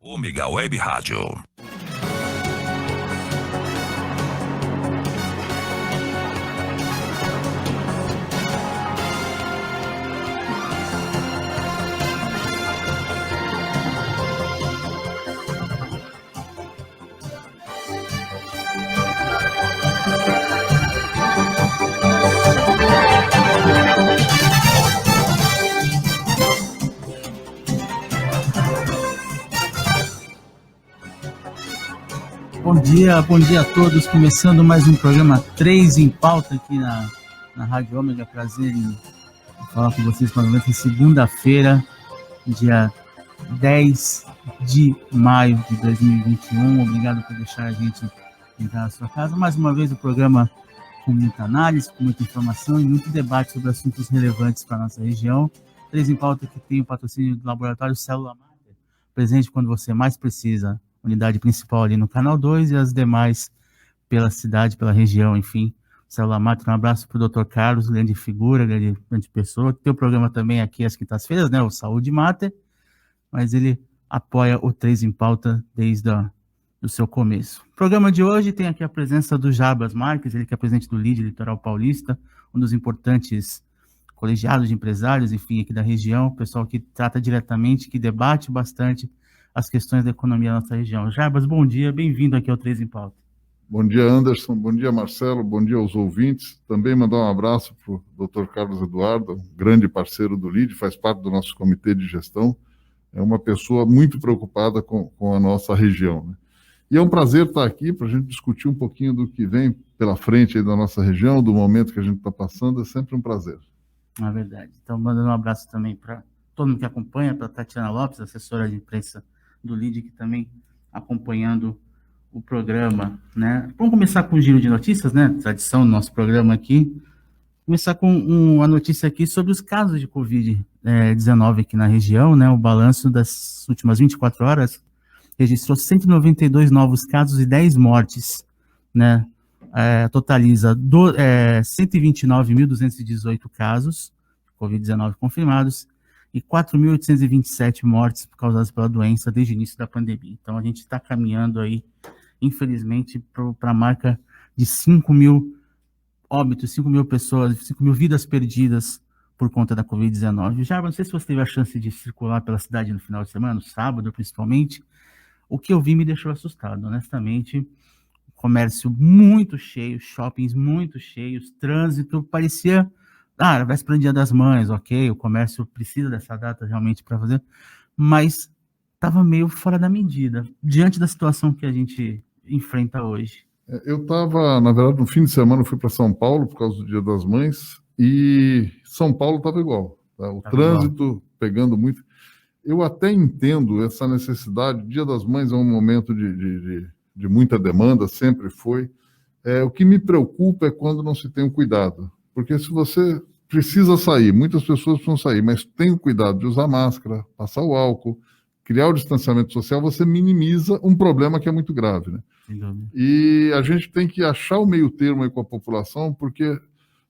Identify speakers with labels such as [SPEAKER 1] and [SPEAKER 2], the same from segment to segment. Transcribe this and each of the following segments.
[SPEAKER 1] Ômega Web Rádio.
[SPEAKER 2] Bom dia a todos, começando mais um programa 3 em pauta aqui na Rádio Ômega. Prazer em falar com vocês novamente em segunda-feira, dia 10 de maio de 2021. Obrigado por deixar a gente entrar na sua casa. Mais uma vez o programa com muita análise, com muita informação e muito debate sobre assuntos relevantes para a nossa região. 3 em pauta que tem o patrocínio do Laboratório Célula Mater, presente quando você mais precisa. Unidade principal ali no Canal 2 e as demais pela cidade, pela região, enfim. Célula Mater, um abraço para o Dr. Carlos, grande figura, grande pessoa. Tem o programa também aqui às quintas-feiras, né, o Saúde Mater, mas ele apoia o 3 em pauta desde o seu começo. O programa de hoje tem aqui a presença do Jarbas Marques, ele que é presidente do LIDE Litoral Paulista, um dos importantes colegiados de empresários, enfim, aqui da região, pessoal que trata diretamente, que debate bastante as questões da economia da nossa região. Jarbas, bom dia, bem-vindo aqui ao 3 em Pauta.
[SPEAKER 3] Bom dia, Anderson, bom dia, Marcelo, bom dia aos ouvintes. Também mandar um abraço para o Dr. Carlos Eduardo, um grande parceiro do LIDE, faz parte do nosso comitê de gestão, é uma pessoa muito preocupada com a nossa região, né? E é um prazer estar aqui para a gente discutir um pouquinho do que vem pela frente aí da nossa região, do momento que a gente está passando, é sempre um prazer.
[SPEAKER 2] É verdade. Então, mandando um abraço também para todo mundo que acompanha, para a Tatiana Lopes, assessora de imprensa do LIDE, que também acompanhando o programa, né? Vamos começar com o giro de notícias, né? Tradição do nosso programa aqui. Começar com uma notícia aqui sobre os casos de Covid-19 aqui na região, né? O balanço das últimas 24 horas registrou 192 novos casos e 10 mortes, né? Totaliza 129.218 casos de Covid-19 confirmados e 4.827 mortes causadas pela doença desde o início da pandemia. Então, a gente está caminhando aí, infelizmente, para a marca de 5.000 óbitos, 5.000 pessoas, 5.000 vidas perdidas por conta da Covid-19. Já não sei se você teve a chance de circular pela cidade no final de semana, no sábado principalmente. O que eu vi me deixou assustado, honestamente. Comércio muito cheio, shoppings muito cheios, trânsito, parecia... véspera do Dia das Mães, ok, o comércio precisa dessa data realmente para fazer, mas estava meio fora da medida, diante da situação que a gente enfrenta hoje.
[SPEAKER 3] Eu estava, na verdade, no fim de semana eu fui para São Paulo por causa do Dia das Mães e São Paulo estava igual, tá? O trânsito igual. Pegando muito. Eu até entendo essa necessidade, Dia das Mães é um momento de muita demanda, sempre foi. O que me preocupa é quando não se tem um cuidado. Porque se você precisa sair, muitas pessoas precisam sair, mas tem o cuidado de usar máscara, passar o álcool, criar o distanciamento social, você minimiza um problema que é muito grave, né? E a gente tem que achar o meio termo aí com a população, porque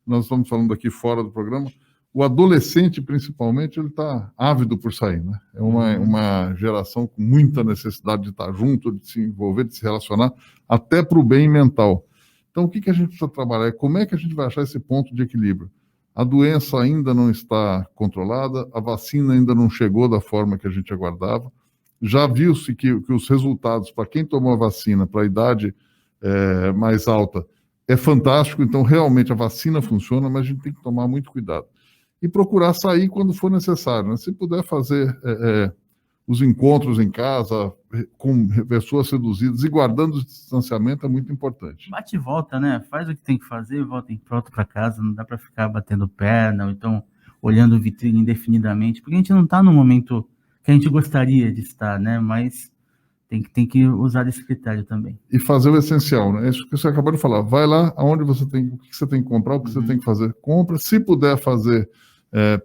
[SPEAKER 3] nós estamos falando aqui fora do programa, o adolescente, principalmente, ele está ávido por sair, né? É uma geração com muita necessidade de estar junto, de se envolver, de se relacionar, até para o bem mental. Então, o que a gente precisa trabalhar? Como é que a gente vai achar esse ponto de equilíbrio? A doença ainda não está controlada, a vacina ainda não chegou da forma que a gente aguardava. Já viu-se que os resultados, para quem tomou a vacina, para a idade mais alta, é fantástico. Então, realmente, a vacina funciona, mas a gente tem que tomar muito cuidado. E procurar sair quando for necessário, né? Se puder fazer... os encontros em casa, com pessoas reduzidas e guardando o distanciamento é muito importante.
[SPEAKER 2] Bate e volta, né? Faz o que tem que fazer, volta pronto para casa, não dá para ficar batendo perna, ou então olhando vitrine indefinidamente, porque a gente não está no momento que a gente gostaria de estar, né? Mas tem que usar esse critério também.
[SPEAKER 3] E fazer o essencial, né? Isso que você acabou de falar. Vai lá aonde o que você tem que comprar, o que você tem que fazer. Compra, se puder fazer...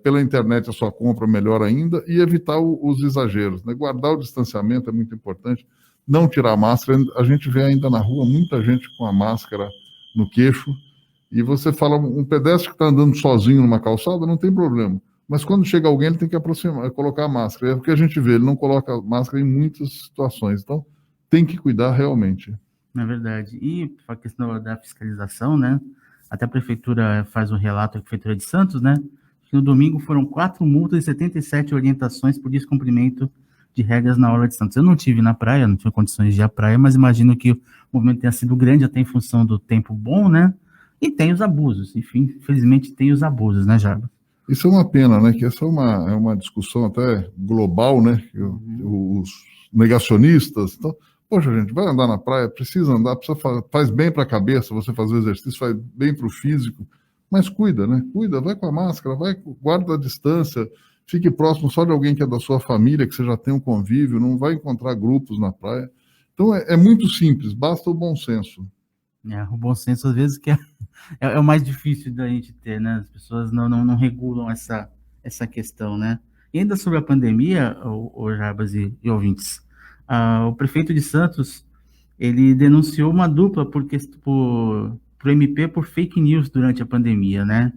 [SPEAKER 3] pela internet a sua compra, melhor ainda, e evitar os exageros, né? Guardar o distanciamento é muito importante, não tirar a máscara. A gente vê ainda na rua muita gente com a máscara no queixo, e você fala, um pedestre que está andando sozinho numa calçada, não tem problema. Mas quando chega alguém, ele tem que aproximar, colocar a máscara. É o que a gente vê, ele não coloca a máscara em muitas situações. Então, tem que cuidar realmente.
[SPEAKER 2] Na verdade. E a questão da fiscalização, né? Até a prefeitura faz um relato, a prefeitura de Santos, né? Que no domingo foram 4 multas e 77 orientações por descumprimento de regras na orla de Santos. Eu não tive na praia, não tive condições de ir à praia, mas imagino que o movimento tenha sido grande até em função do tempo bom, né? E tem os abusos, enfim, infelizmente tem os abusos, né, Jarba?
[SPEAKER 3] Isso é uma pena, né? Que essa é uma discussão até global, né? Os negacionistas. Então, poxa, gente, vai andar na praia, precisa andar, faz bem para a cabeça, você fazer o exercício, faz bem para o físico, mas cuida, né? Cuida, vai com a máscara, guarda a distância, fique próximo só de alguém que é da sua família, que você já tem um convívio, não vai encontrar grupos na praia. Então, é muito simples, basta o bom senso.
[SPEAKER 2] O bom senso, às vezes, que é o mais difícil da gente ter, né? As pessoas não regulam essa questão, né? E ainda sobre a pandemia, o Jarbas e ouvintes, o prefeito de Santos, ele denunciou uma dupla pro MP por fake news durante a pandemia, né?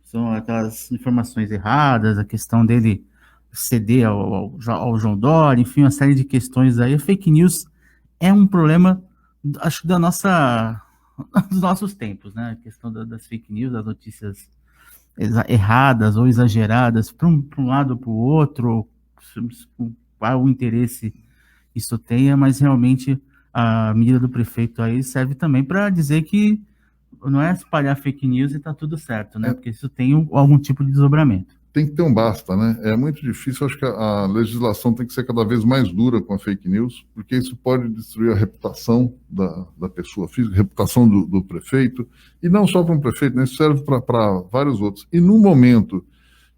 [SPEAKER 2] São aquelas informações erradas, a questão dele ceder ao João Dória, enfim, uma série de questões aí. A fake news é um problema, acho, dos nossos tempos, né? A questão das fake news, das notícias erradas ou exageradas, para um lado ou para o outro, qual o interesse isso tenha, mas realmente a medida do prefeito aí serve também para dizer que não é espalhar fake news e tá tudo certo, né? Porque isso tem algum tipo de desdobramento.
[SPEAKER 3] Tem que ter um basta, né? É muito difícil, acho que a legislação tem que ser cada vez mais dura com a fake news, porque isso pode destruir a reputação da pessoa física, a reputação do prefeito, e não só para um prefeito, né? Isso serve para vários outros. E no momento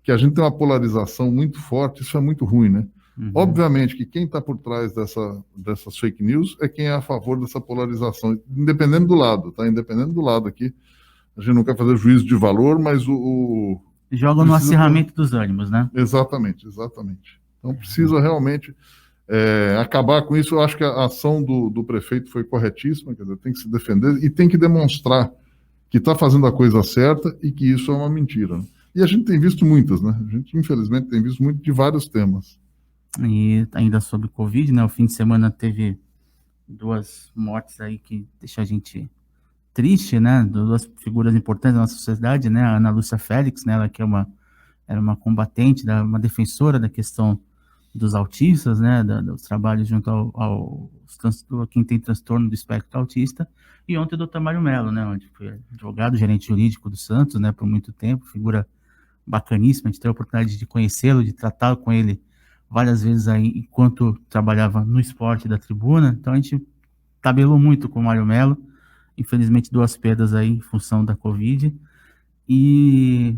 [SPEAKER 3] que a gente tem uma polarização muito forte, isso é muito ruim, né? Uhum. Obviamente que quem está por trás dessas fake news é quem é a favor dessa polarização, independendo do lado, tá? Independendo do lado aqui. A gente não quer fazer juízo de valor, mas
[SPEAKER 2] joga no acirramento dos ânimos, né?
[SPEAKER 3] Exatamente. Então precisa realmente acabar com isso. Eu acho que a ação do prefeito foi corretíssima, quer dizer, tem que se defender e tem que demonstrar que está fazendo a coisa certa e que isso é uma mentira. E a gente tem visto muitas, né? A gente, infelizmente, tem visto muito de vários temas.
[SPEAKER 2] E ainda sobre Covid, né? O fim de semana teve 2 mortes aí que deixam a gente triste, né? 2 figuras importantes da nossa sociedade, né? A Ana Lúcia Félix, né? Ela que era uma combatente, uma defensora da questão dos autistas, né? Dos trabalhos junto a quem tem transtorno do espectro autista. E ontem o Dr. Mário Mello, né? Onde foi advogado, gerente jurídico do Santos, né? Por muito tempo, figura bacaníssima, a gente teve a oportunidade de conhecê-lo, de tratar com ele várias vezes aí, enquanto trabalhava no esporte da tribuna. Então a gente tabelou muito com o Mário Mello. Infelizmente, 2 perdas aí em função da Covid. E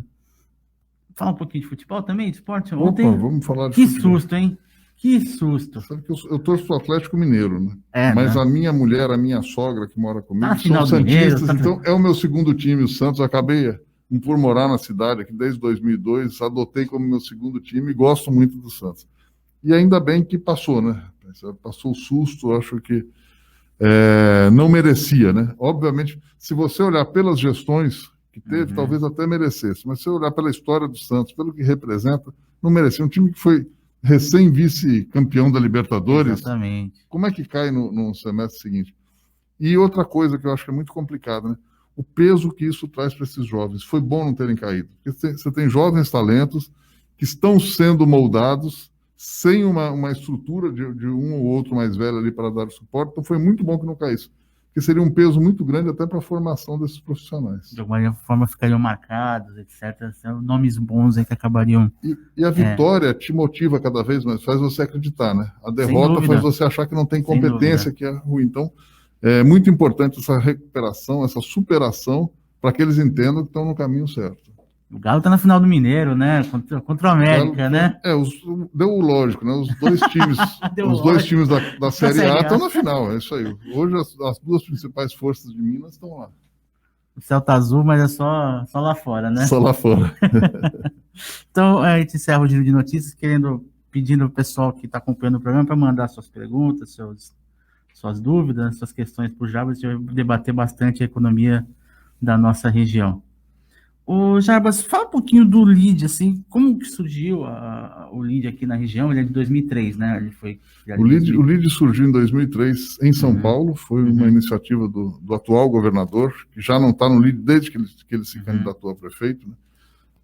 [SPEAKER 2] fala um pouquinho de futebol também, de esporte. Ontem,
[SPEAKER 3] vamos falar de
[SPEAKER 2] que
[SPEAKER 3] futebol.
[SPEAKER 2] Susto, hein? Que susto.
[SPEAKER 3] Sabe que eu torço pro Atlético Mineiro, né? Mas
[SPEAKER 2] né?
[SPEAKER 3] A minha mulher, a minha sogra que mora comigo,
[SPEAKER 2] são
[SPEAKER 3] santistas, então é o meu segundo time, o Santos. Eu acabei por morar na cidade aqui desde 2002, adotei como meu segundo time e gosto muito do Santos. E ainda bem que passou, né? Passou o susto, acho que não merecia, né? Obviamente, se você olhar pelas gestões que teve, talvez até merecesse, mas se você olhar pela história do Santos, pelo que representa, não merecia. Um time que foi recém-vice-campeão da Libertadores.
[SPEAKER 2] Exatamente.
[SPEAKER 3] Como é que cai no semestre seguinte? E outra coisa que eu acho que é muito complicada, né? O peso que isso traz para esses jovens. Foi bom não terem caído. Porque você tem jovens talentos que estão sendo moldados sem uma estrutura de um ou outro mais velho ali para dar suporte. Então foi muito bom que não caísse. Porque seria um peso muito grande até para a formação desses profissionais.
[SPEAKER 2] De alguma forma ficariam marcados, etc. São nomes bons aí que acabariam...
[SPEAKER 3] E a vitória te motiva cada vez mais, faz você acreditar, né? A derrota faz você achar que não tem competência, que é ruim. Então, é muito importante essa recuperação, essa superação, para que eles entendam que estão no caminho certo.
[SPEAKER 2] O Galo tá na final do Mineiro, né? Contra o América, né?
[SPEAKER 3] Deu o lógico, né? Os dois times, dois times da Série A estão na final, é isso aí. Hoje as 2 principais forças de Minas estão lá.
[SPEAKER 2] O céu tá azul, mas é só lá fora, né?
[SPEAKER 3] Só lá fora.
[SPEAKER 2] Então, a gente encerra o giro de notícias, pedindo ao pessoal que está acompanhando o programa para mandar suas perguntas, suas dúvidas, suas questões por Jarbas. A gente vai debater bastante a economia da nossa região. O Jarbas, fala um pouquinho do LEAD, assim, como que surgiu o LEAD aqui na região? Ele é de 2003, né? Ele foi criado
[SPEAKER 3] O
[SPEAKER 2] em
[SPEAKER 3] LEAD,
[SPEAKER 2] 2000.
[SPEAKER 3] o LEAD surgiu em 2003 em São
[SPEAKER 2] Uhum,
[SPEAKER 3] Paulo, foi uma
[SPEAKER 2] uhum,
[SPEAKER 3] iniciativa do atual governador, que já não está no LEAD desde que ele se
[SPEAKER 2] uhum,
[SPEAKER 3] candidatou a prefeito, né?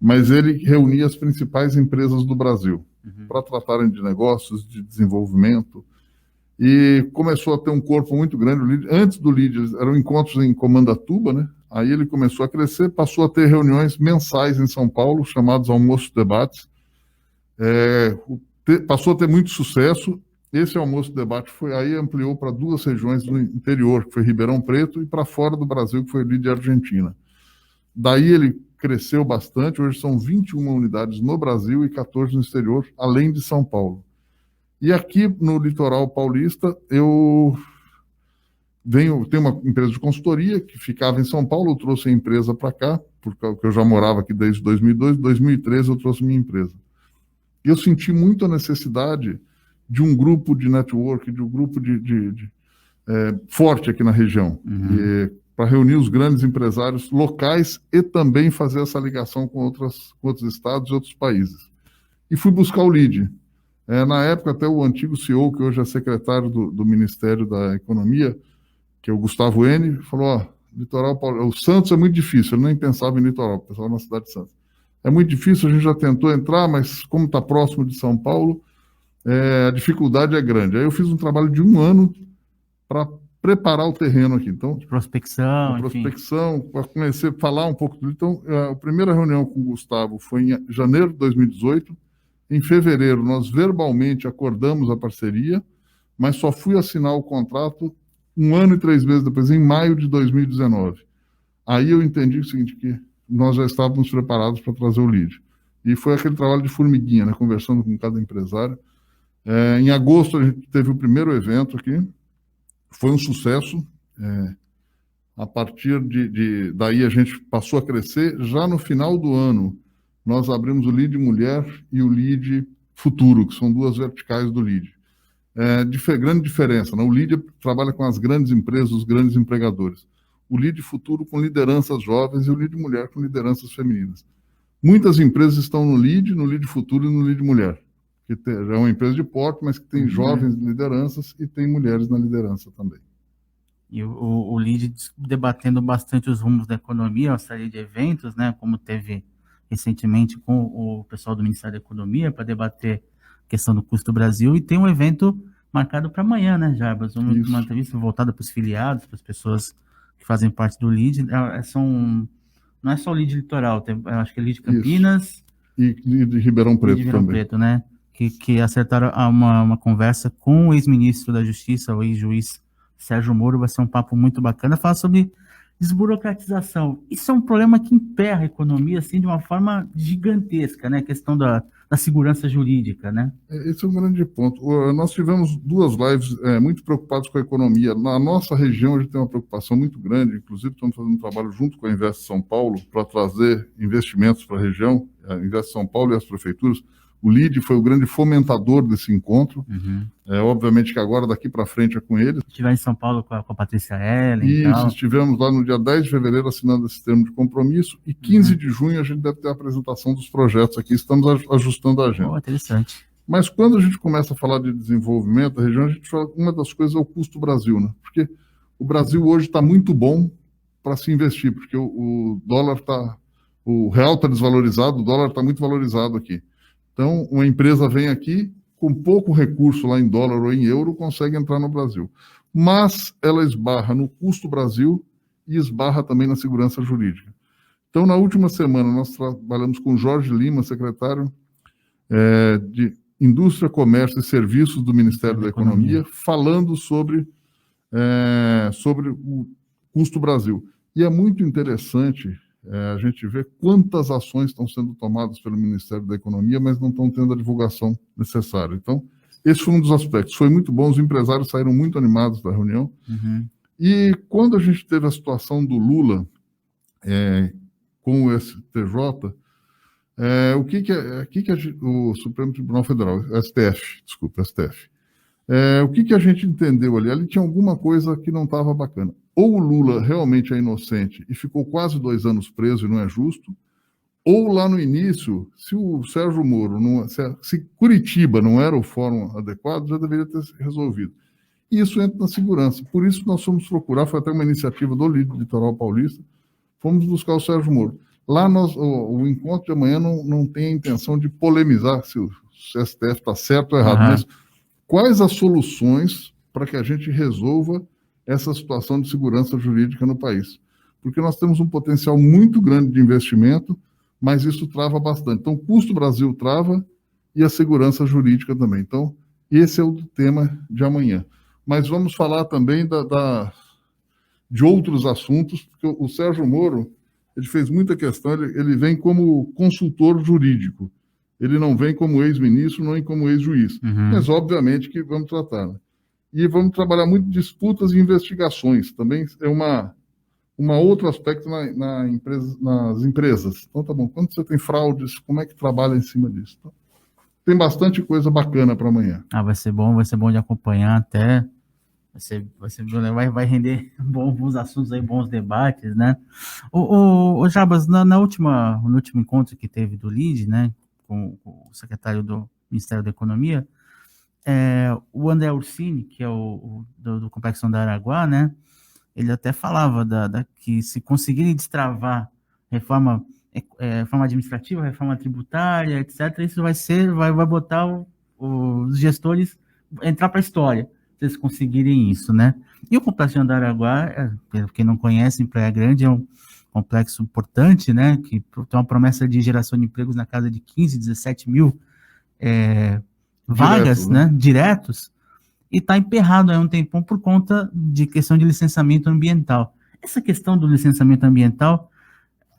[SPEAKER 3] Mas ele reunia as principais empresas do Brasil
[SPEAKER 2] uhum,
[SPEAKER 3] para tratarem de negócios, de desenvolvimento, e começou a ter um corpo muito grande. O LEAD, antes do LEAD, eram encontros em Comandatuba, né? Aí ele começou a crescer, passou a ter reuniões mensais em São Paulo, chamados almoço-debates. Passou a ter muito sucesso. Esse almoço-debate foi aí ampliou para 2 regiões do interior, que foi Ribeirão Preto, e para fora do Brasil, que foi o LEAD Argentina. Daí ele cresceu bastante, hoje são 21 unidades no Brasil e 14 no exterior, além de São Paulo. E aqui no litoral paulista, tenho uma empresa de consultoria que ficava em São Paulo, eu trouxe a empresa para cá, porque eu já morava aqui desde 2002, 2013 eu trouxe minha empresa. E eu senti muito a necessidade de um grupo de network, de um grupo forte aqui na região,
[SPEAKER 2] uhum.
[SPEAKER 3] para reunir os grandes empresários locais e também fazer essa ligação com outros estados e outros países. E fui buscar o LEAD. Na época, até o antigo CEO, que hoje é secretário do Ministério da Economia, que é o Gustavo N., falou: ó, litoral o Santos é muito difícil, ele nem pensava em litoral, pensava na cidade de Santos. É muito difícil, a gente já tentou entrar, mas como está próximo de São Paulo, a dificuldade é grande. Aí eu fiz um trabalho de 1 ano para preparar o terreno aqui. Então,
[SPEAKER 2] De
[SPEAKER 3] a
[SPEAKER 2] prospecção, enfim.
[SPEAKER 3] prospecção, para conhecer, falar um pouco do. Então, a primeira reunião com o Gustavo foi em janeiro de 2018. Em fevereiro, nós verbalmente acordamos a parceria, mas só fui assinar o contrato 1 ano e 3 meses depois, em maio de 2019. Aí eu entendi o seguinte, que nós já estávamos preparados para trazer o LEAD. E foi aquele trabalho de formiguinha, né, conversando com cada empresário. Em agosto, a gente teve o primeiro evento aqui, foi um sucesso. A partir daí, a gente passou a crescer. Já no final do ano, nós abrimos o LEAD Mulher e o LEAD Futuro, que são 2 verticais do LEAD. Grande diferença, né? O LEAD trabalha com as grandes empresas, os grandes empregadores. O LEAD Futuro com lideranças jovens e o LEAD Mulher com lideranças femininas. Muitas empresas estão no LEAD Futuro e no LEAD Mulher, que é uma empresa de porte, mas que tem jovens lideranças e tem mulheres na liderança também.
[SPEAKER 2] E o LEAD debatendo bastante os rumos da economia, uma série de eventos, né, como teve recentemente com o pessoal do Ministério da Economia para debater a questão do custo do Brasil, e tem um evento marcado para amanhã, né, Jarbas? Uma entrevista voltada para os filiados, para as pessoas que fazem parte do LEAD. Não é só o LEAD Litoral, eu acho que é LEAD Campinas
[SPEAKER 3] e de Ribeirão Preto
[SPEAKER 2] e de Ribeirão
[SPEAKER 3] também.
[SPEAKER 2] Preto, né? Que acertaram uma conversa com o ex-ministro da Justiça, o ex-juiz Sérgio Moro. Vai ser um papo muito bacana, falar sobre desburocratização. Isso é um problema que emperra a economia assim, de uma forma gigantesca, né? A questão da segurança jurídica, né?
[SPEAKER 3] Esse é um grande ponto. Nós tivemos 2 lives muito preocupados com a economia. Na nossa região, a gente tem uma preocupação muito grande, inclusive estamos fazendo um trabalho junto com a Invest São Paulo para trazer investimentos para a região, a Invest São Paulo e as prefeituras. O LEAD foi o grande fomentador desse encontro. Obviamente que agora, daqui para frente, é com eles.
[SPEAKER 2] Estiver em São Paulo com a Patrícia Ellen e
[SPEAKER 3] Isso,
[SPEAKER 2] tal.
[SPEAKER 3] estivemos lá no dia 10 de fevereiro assinando esse termo de compromisso, e 15 de junho a gente deve ter a apresentação dos projetos aqui, estamos ajustando a agenda.
[SPEAKER 2] Interessante.
[SPEAKER 3] Mas quando a gente começa a falar de desenvolvimento da região, a gente fala, uma das coisas é o custo Brasil, né? Porque o Brasil hoje está muito bom para se investir, porque o dólar o real está desvalorizado, o dólar está muito valorizado aqui. Então, uma empresa vem aqui, com pouco recurso lá em dólar ou em euro, consegue entrar no Brasil. Mas ela esbarra no custo Brasil e esbarra também na segurança jurídica. Então, na última semana, nós trabalhamos com o Jorge Lima, secretário de Indústria, Comércio e Serviços do Ministério da Economia, falando sobre o custo Brasil. E é muito interessante a gente ver quantas ações estão sendo tomadas pelo Ministério da Economia, mas não estão tendo a divulgação necessária. Então, esse foi um dos aspectos. Foi muito bom, os empresários saíram muito animados da reunião. E quando a gente teve a situação do Lula com o STJ, o Supremo Tribunal Federal, STF. O que a gente entendeu ali? Ali tinha alguma coisa que não estava bacana. Ou o Lula realmente é inocente e ficou quase 2 anos preso e não é justo, Ou lá no início, se o Sérgio Moro, se Curitiba não era o fórum adequado, já deveria ter resolvido. E isso entra na segurança. Por isso nós fomos procurar, foi até uma iniciativa do Litoral Paulista, fomos buscar o Sérgio Moro. Lá o encontro de amanhã não tem a intenção de polemizar se o STF está certo ou errado, mas quais as soluções para que a gente resolva essa situação de segurança jurídica no país? Porque nós temos um potencial muito grande de investimento, mas isso trava bastante. Então, o custo Brasil trava e a segurança jurídica também. Então, esse é o tema de amanhã. Mas vamos falar também de outros assuntos, porque o Sérgio Moro, ele fez muita questão, ele vem como consultor jurídico. Ele não vem como ex-ministro, nem como ex-juiz. Mas, obviamente, que vamos tratar. Né? E vamos trabalhar muito disputas e investigações. Também é uma outro aspecto nas empresas. Então, tá bom, quando você tem fraudes, como é que trabalha em cima disso? Então, tem bastante coisa bacana para amanhã.
[SPEAKER 2] Vai ser bom de acompanhar até. Vai render bons assuntos aí, bons debates, né? O Jabas, no último encontro que teve do LIDE, né, com o secretário do Ministério da Economia, o André Ursini, que é do Complexo Andaraguá, né, ele até falava que se conseguirem destravar reforma administrativa, reforma tributária, etc., isso vai botar os gestores entrar para a história, se eles conseguirem isso, né? E o Complexo de Andaraguá, quem não conhece, em Praia Grande, é um complexo importante, né, que tem uma promessa de geração de empregos na casa de 15, 17 mil vagas, né, diretos, e está emperrado há um tempão por conta de questão de licenciamento ambiental. Essa questão do licenciamento ambiental,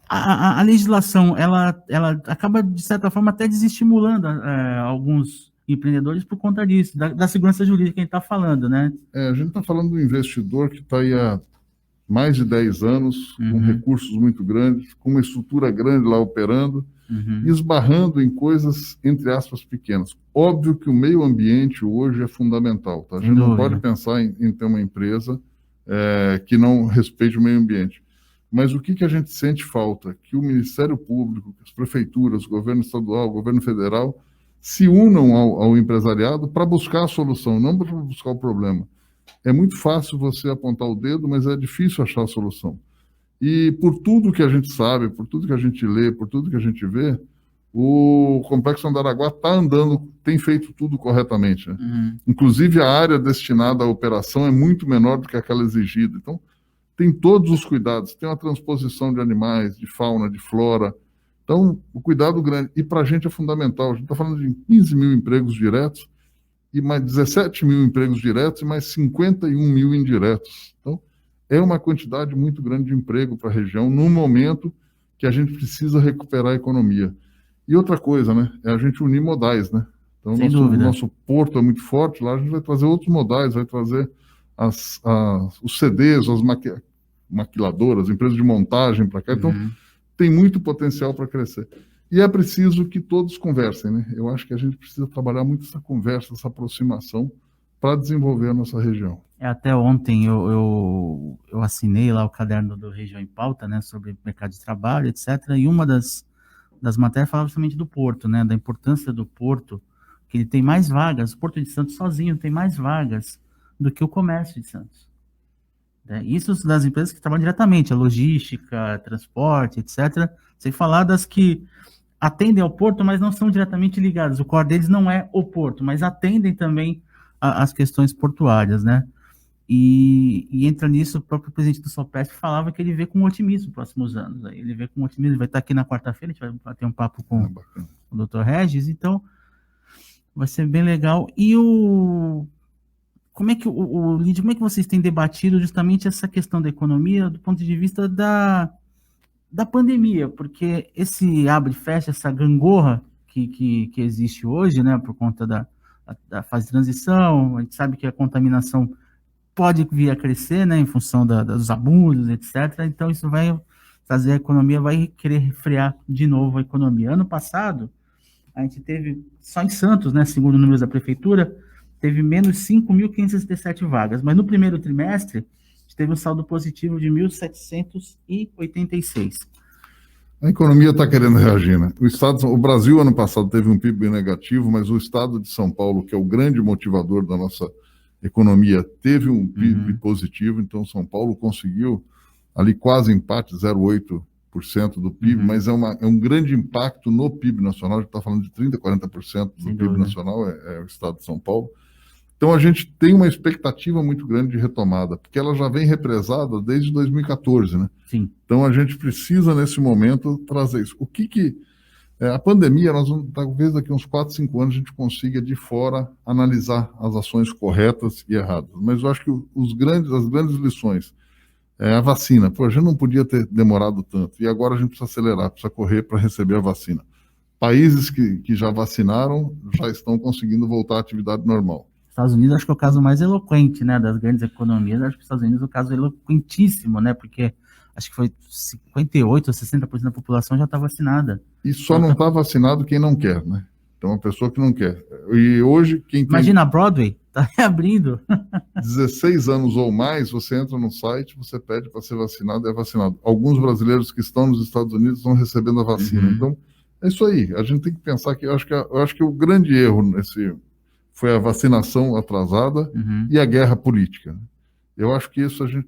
[SPEAKER 2] a legislação, ela acaba, de certa forma, até desestimulando alguns empreendedores por conta disso, da segurança jurídica que a gente está falando, né?
[SPEAKER 3] A gente está falando do investidor que está aí há mais de 10 anos, com recursos muito grandes, com uma estrutura grande lá operando, esbarrando em coisas, entre aspas, pequenas. Óbvio que o meio ambiente hoje é fundamental. Tá? A gente não pode pensar em ter uma empresa que não respeite o meio ambiente. Mas o que a gente sente falta? Que o Ministério Público, as prefeituras, o governo estadual, o governo federal, se unam ao empresariado para buscar a solução, não para buscar o problema. É muito fácil você apontar o dedo, mas é difícil achar a solução. E por tudo que a gente sabe, por tudo que a gente lê, por tudo que a gente vê, o Complexo Andaraguá está andando, tem feito tudo corretamente. Né? Inclusive, a área destinada à operação é muito menor do que aquela exigida. Então, tem todos os cuidados, tem uma transposição de animais, de fauna, de flora. Então, o cuidado grande. E para a gente é fundamental. A gente está falando de 15 mil empregos diretos, e mais 17 mil empregos diretos e mais 51 mil indiretos. Então, é uma quantidade muito grande de emprego para a região, num momento que a gente precisa recuperar a economia. E outra coisa, né, é a gente unir modais, né? Então, o nosso porto é muito forte, lá a gente vai trazer outros modais, vai trazer os CDs, as maquiladoras, empresas de montagem para cá. Então, tem muito potencial para crescer. E é preciso que todos conversem, né? Eu acho que a gente precisa trabalhar muito essa conversa, essa aproximação para desenvolver a nossa região.
[SPEAKER 2] Até ontem eu assinei lá o caderno do Região em Pauta, né, sobre mercado de trabalho, etc. E uma das matérias falava justamente do porto, né, da importância do porto, que ele tem mais vagas, o Porto de Santos sozinho tem mais vagas do que o comércio de Santos. Isso das empresas que trabalham diretamente, a logística, transporte, etc. Sem falar das que atendem ao porto, mas não são diretamente ligadas. O core deles não é o porto, mas atendem também as questões portuárias, né? E entra nisso, o próprio presidente do Sopesp falava que ele vê com otimismo nos próximos anos. Ele vê com otimismo, ele vai estar aqui na quarta-feira, a gente vai bater um papo com o Dr. Regis, então vai ser bem legal. E como é que Lídio, como é que vocês têm debatido justamente essa questão da economia do ponto de vista da pandemia? Porque esse abre e fecha, essa gangorra que existe hoje, né, por conta da fase de transição, a gente sabe que a contaminação pode vir a crescer, né, em função dos abusos, etc. Então, isso vai trazer a economia, vai querer refrear de novo a economia. Ano passado, a gente teve, só em Santos, né, segundo números da prefeitura, teve menos 5.567 vagas, mas no primeiro trimestre, a gente teve um saldo positivo de 1.786.
[SPEAKER 3] A economia está querendo reagir, né? O Brasil, ano passado, teve um PIB negativo, mas o estado de São Paulo, que é o grande motivador da nossa economia, teve um PIB positivo, então São Paulo conseguiu ali quase empate, 0,8% do PIB, mas é um grande impacto no PIB nacional, a gente está falando de 30%, 40% do PIB nacional, é o estado de São Paulo. Então a gente tem uma expectativa muito grande de retomada, porque ela já vem represada desde 2014, né?
[SPEAKER 2] Sim.
[SPEAKER 3] Então a gente precisa, nesse momento, trazer isso. A pandemia, nós vamos, talvez daqui uns 4, 5 anos, a gente consiga de fora analisar as ações corretas e erradas. Mas eu acho que as grandes lições, a vacina, a gente não podia ter demorado tanto, e agora a gente precisa acelerar, precisa correr para receber a vacina. Países que já vacinaram já estão conseguindo voltar à atividade normal.
[SPEAKER 2] Estados Unidos, acho que é o caso mais eloquente, né, das grandes economias. Acho que os Estados Unidos é o caso eloquentíssimo, né, porque acho que foi 58% ou 60% da população já está vacinada.
[SPEAKER 3] E só não está vacinado quem não quer, né? Então, uma pessoa que não quer. E hoje, quem tem...
[SPEAKER 2] Imagina a Broadway, está reabrindo.
[SPEAKER 3] 16 anos ou mais, você entra no site, você pede para ser vacinado e é vacinado. Alguns brasileiros que estão nos Estados Unidos estão recebendo a vacina. Então, é isso aí. A gente tem que pensar que eu acho que o grande erro foi a vacinação atrasada e a guerra política. Eu acho que isso a gente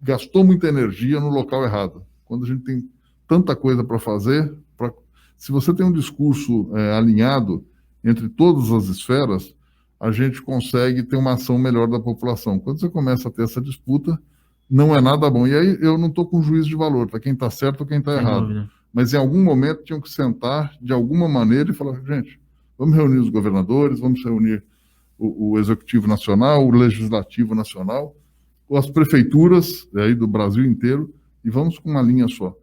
[SPEAKER 3] gastou muita energia no local errado. Quando a gente tem tanta coisa para fazer, se você tem um discurso alinhado entre todas as esferas, a gente consegue ter uma ação melhor da população. Quando você começa a ter essa disputa, não é nada bom. E aí eu não estou com juízo de valor para quem está certo ou quem está errado. Dúvida. Mas em algum momento tinham que sentar de alguma maneira e falar, gente, vamos reunir os governadores, vamos reunir o Executivo Nacional, o Legislativo Nacional, as prefeituras aí do Brasil inteiro, e vamos com uma linha só.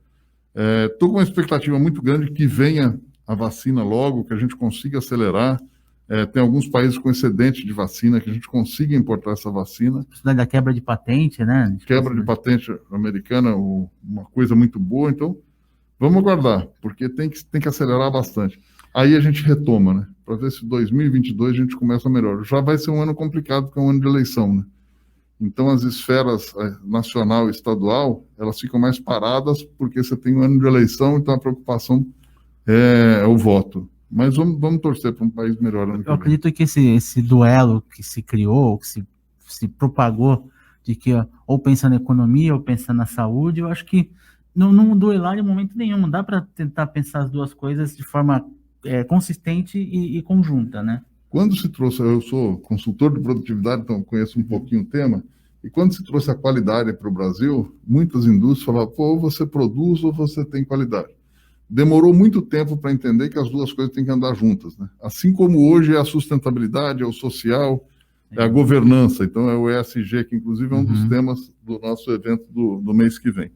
[SPEAKER 3] Estou com uma expectativa muito grande que venha a vacina logo, que a gente consiga acelerar. Tem alguns países com excedente de vacina, que a gente consiga importar essa vacina.
[SPEAKER 2] Isso da quebra de patente, né?
[SPEAKER 3] Quebra de patente americana, uma coisa muito boa. Então, vamos aguardar, porque tem que acelerar bastante. Aí a gente retoma, né? Para ver se 2022 a gente começa melhor. Já vai ser um ano complicado, porque é um ano de eleição, né? Então, as esferas nacional e estadual, elas ficam mais paradas porque você tem um ano de eleição, então a preocupação é o voto. Mas vamos torcer para um país melhor.
[SPEAKER 2] Eu acredito que esse duelo que se criou, que se propagou, de que ou pensa na economia ou pensa na saúde, eu acho que não duelar em momento nenhum. Não dá para tentar pensar as duas coisas de forma consistente e conjunta, né?
[SPEAKER 3] Quando se trouxe, eu sou consultor de produtividade, então conheço um pouquinho o tema, e quando se trouxe a qualidade para o Brasil, muitas indústrias falavam, ou você produz ou você tem qualidade. Demorou muito tempo para entender que as duas coisas têm que andar juntas, né? Assim como hoje é a sustentabilidade, é o social, é a governança, então é o ESG, que inclusive é um dos temas do nosso evento do mês que vem.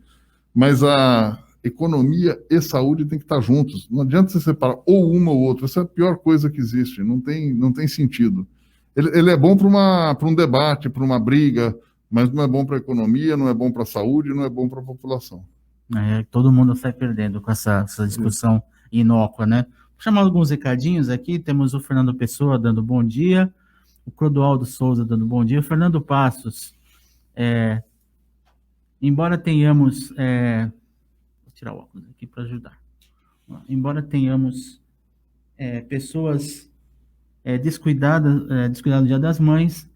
[SPEAKER 3] Mas a economia e saúde tem que estar juntos. Não adianta você separar ou uma ou outra. Essa é a pior coisa que existe. Não tem sentido. Ele é bom para um debate, para uma briga, mas não é bom para a economia, não é bom para a saúde, não é bom para a população.
[SPEAKER 2] Todo mundo sai perdendo com essa discussão inócua, né? Vou chamar alguns recadinhos aqui. Temos o Fernando Pessoa dando bom dia, o Clodoaldo Souza dando bom dia, o Fernando Passos. Embora tenhamos... Vou tirar o óculos aqui para ajudar. Embora tenhamos pessoas descuidadas no Dia das Mães,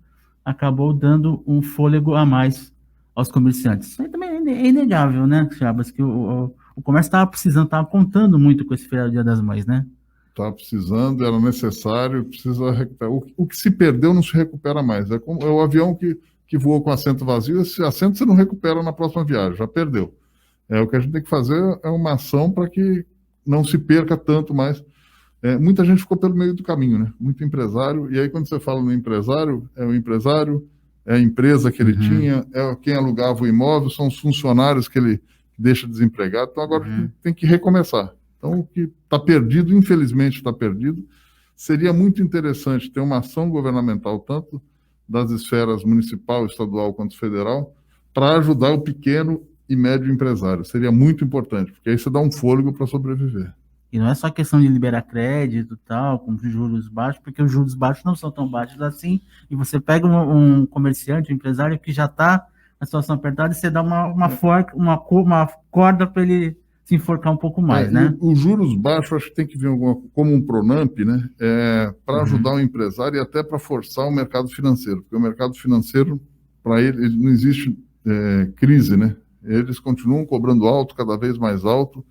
[SPEAKER 2] acabou dando um fôlego a mais aos comerciantes. Isso aí também é inegável, né, Chabas? Que o comércio estava precisando, estava contando muito com esse feriado do Dia das Mães, né?
[SPEAKER 3] Estava precisando, era necessário, precisa recuperar. O que se perdeu não se recupera mais. É o avião que voou com assento vazio, esse assento você não recupera na próxima viagem, já perdeu. O que a gente tem que fazer é uma ação para que não se perca tanto mais. Muita gente ficou pelo meio do caminho, né? Muito empresário, e aí quando você fala no empresário, o empresário, é a empresa que ele tinha, é quem alugava o imóvel, são os funcionários que ele deixa desempregado, então agora tem que recomeçar. Então o que está perdido, infelizmente está perdido. Seria muito interessante ter uma ação governamental, tanto das esferas municipal, estadual quanto federal, para ajudar o pequeno e médio empresário. Seria muito importante, porque aí você dá um fôlego para sobreviver.
[SPEAKER 2] E não é só questão de liberar crédito e tal, com juros baixos, porque os juros baixos não são tão baixos assim, e você pega um comerciante, um empresário que já está na situação apertada, e você dá uma corda para ele se enforcar um pouco mais, né?
[SPEAKER 3] Os juros baixos, acho que tem que vir como um Pronamp, né? Para ajudar o empresário e até para forçar o mercado financeiro, porque o mercado financeiro, para ele não existe crise, né? Eles continuam cobrando alto, cada vez mais alto.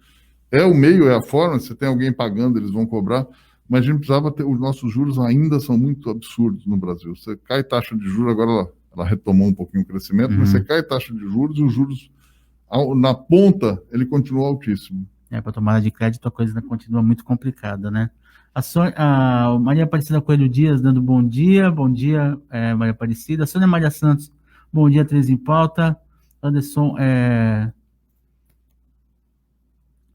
[SPEAKER 3] É o meio, é a forma, se tem alguém pagando, eles vão cobrar, mas a gente precisava ter, os nossos juros ainda são muito absurdos no Brasil. Você cai taxa de juros, agora ela retomou um pouquinho o crescimento, mas você cai taxa de juros e os juros, na ponta, ele continua altíssimo.
[SPEAKER 2] Para tomada de crédito a coisa continua muito complicada, né? A Maria Aparecida Coelho Dias dando bom dia, Maria Aparecida. Sônia Maria Santos, bom dia, 13 em pauta. Anderson,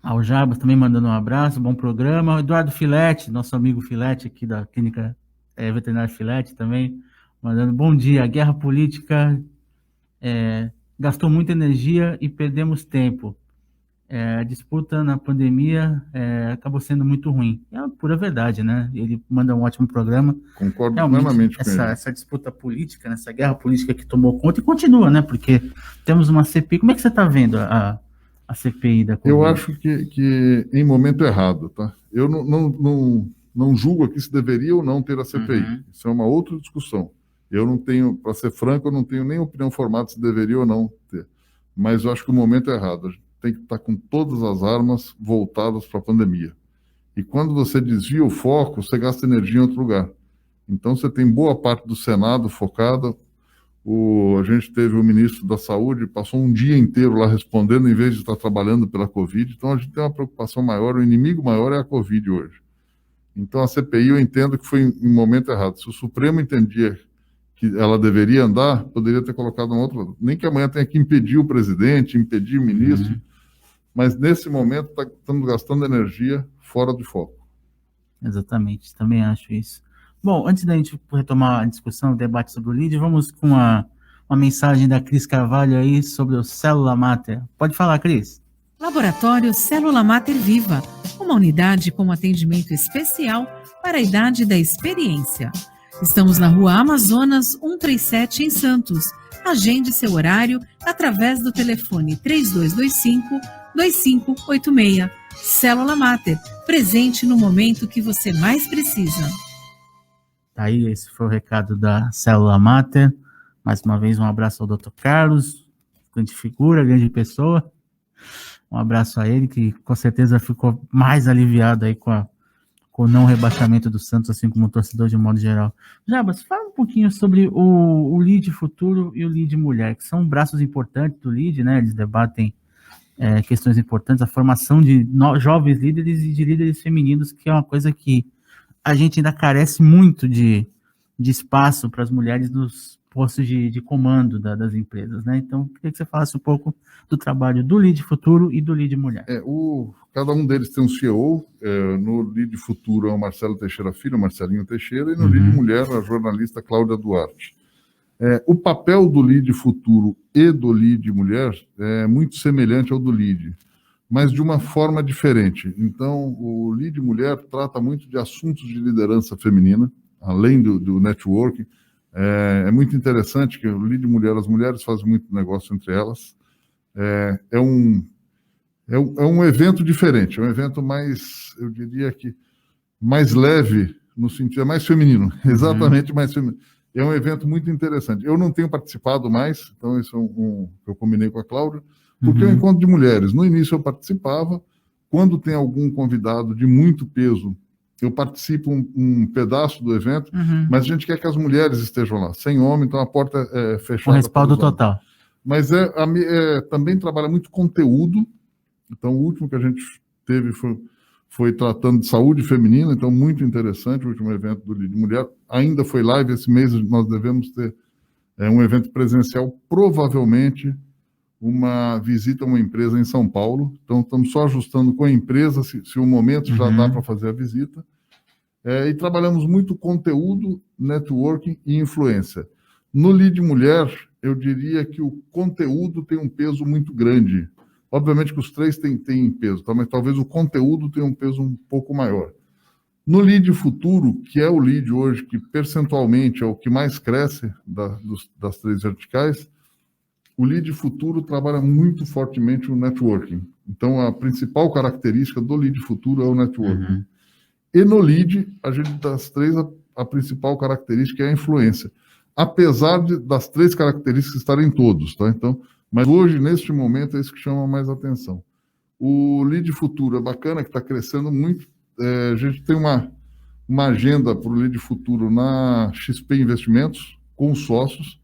[SPEAKER 2] o Jabas também mandando um abraço, bom programa. O Eduardo Filete, nosso amigo Filete aqui da Clínica Veterinária Filete também, mandando bom dia. A guerra política gastou muita energia e perdemos tempo. A disputa na pandemia acabou sendo muito ruim. É a pura verdade, né? Ele manda um ótimo programa.
[SPEAKER 3] Concordo plenamente com ele.
[SPEAKER 2] Essa disputa política, essa guerra política que tomou conta e continua, né? Porque temos uma CPI. Como é que você está vendo a CPI da Covid?
[SPEAKER 3] Eu acho que em momento errado, tá? Eu não julgo aqui se deveria ou não ter a CPI. Isso é uma outra discussão. Eu não tenho, para ser franco, eu não tenho nem opinião formada se deveria ou não ter. Mas eu acho que o momento é errado. A gente tem que estar com todas as armas voltadas para a pandemia. E quando você desvia o foco, você gasta energia em outro lugar. Então, você tem boa parte do Senado focada. A gente teve o ministro da Saúde, passou um dia inteiro lá respondendo, em vez de estar trabalhando pela Covid. Então, a gente tem uma preocupação maior, o inimigo maior é a Covid hoje. Então, a CPI, eu entendo que foi em momento errado. Se o Supremo entendia que ela deveria andar, poderia ter colocado um outro. Nem que amanhã tenha que impedir o presidente, impedir o ministro, mas nesse momento estamos gastando energia fora de foco.
[SPEAKER 2] Exatamente, também acho isso. Bom, antes da gente retomar a discussão, o debate sobre o LID, vamos com uma mensagem da Cris Carvalho aí sobre o Célula Mater. Pode falar, Cris.
[SPEAKER 1] Laboratório Célula Mater Viva, uma unidade com atendimento especial para a idade da experiência. Estamos na Rua Amazonas 137, em Santos. Agende seu horário através do telefone 3225-2586. Célula Mater, presente no momento que você mais precisa.
[SPEAKER 2] Aí, esse foi o recado da Célula Mater. Mais uma vez, um abraço ao Dr. Carlos, grande figura, grande pessoa. Um abraço a ele, que com certeza ficou mais aliviado aí com o não rebaixamento do Santos, assim como o torcedor de modo geral. Jabas, fala um pouquinho sobre o LID Futuro e o LID Mulher, que são braços importantes do LID, né? Eles debatem questões importantes, a formação de jovens líderes e de líderes femininos, que é uma coisa que a gente ainda carece muito de espaço para as mulheres nos postos de comando das empresas, né? Então, queria que você falasse um pouco do trabalho do LID Futuro e do LID Mulher.
[SPEAKER 3] Cada um deles tem um CEO. No LID Futuro é o Marcelo Teixeira Filho, Marcelinho Teixeira, e no LID Mulher, a jornalista Cláudia Duarte. O papel do LID Futuro e do LID Mulher é muito semelhante ao do LID, mas de uma forma diferente. Então, o LID Mulher trata muito de assuntos de liderança feminina, além do networking. É muito interessante que o LID Mulher, as mulheres fazem muito negócio entre elas. É um evento diferente, é um evento mais, eu diria que, mais leve, no sentido, mais feminino, exatamente mais feminino. É um evento muito interessante. Eu não tenho participado mais, então isso é que eu combinei com a Cláudia, porque é um encontro de mulheres. No início eu participava, quando tem algum convidado de muito peso, eu participo um pedaço do evento, mas a gente quer que as mulheres estejam lá, sem homem, então a porta é fechada.
[SPEAKER 2] Com respaldo total.
[SPEAKER 3] Mas também trabalha muito conteúdo. Então, o último que a gente teve foi tratando de saúde feminina, então muito interessante, o último evento do LID Mulher. Ainda foi live, esse mês nós devemos ter um evento presencial, provavelmente uma visita a uma empresa em São Paulo. Então, estamos só ajustando com a empresa, se o momento já dá para fazer a visita. E trabalhamos muito conteúdo, networking e influência. No LID Mulher, eu diria que o conteúdo tem um peso muito grande. Obviamente que os três têm peso, tá? Mas talvez o conteúdo tenha um peso um pouco maior. No LID Futuro, que é o LID hoje, que percentualmente é o que mais cresce das três verticais, O Lead Futuro trabalha muito fortemente o networking. Então, a principal característica do Lead Futuro é o networking. E no Lead, das três, a principal característica é a influência. Apesar das três características estarem todos, tá? Então, mas hoje, neste momento, é isso que chama mais atenção. O Lead Futuro é bacana, que está crescendo muito. A gente tem uma agenda para o Lead Futuro na XP Investimentos, com os sócios.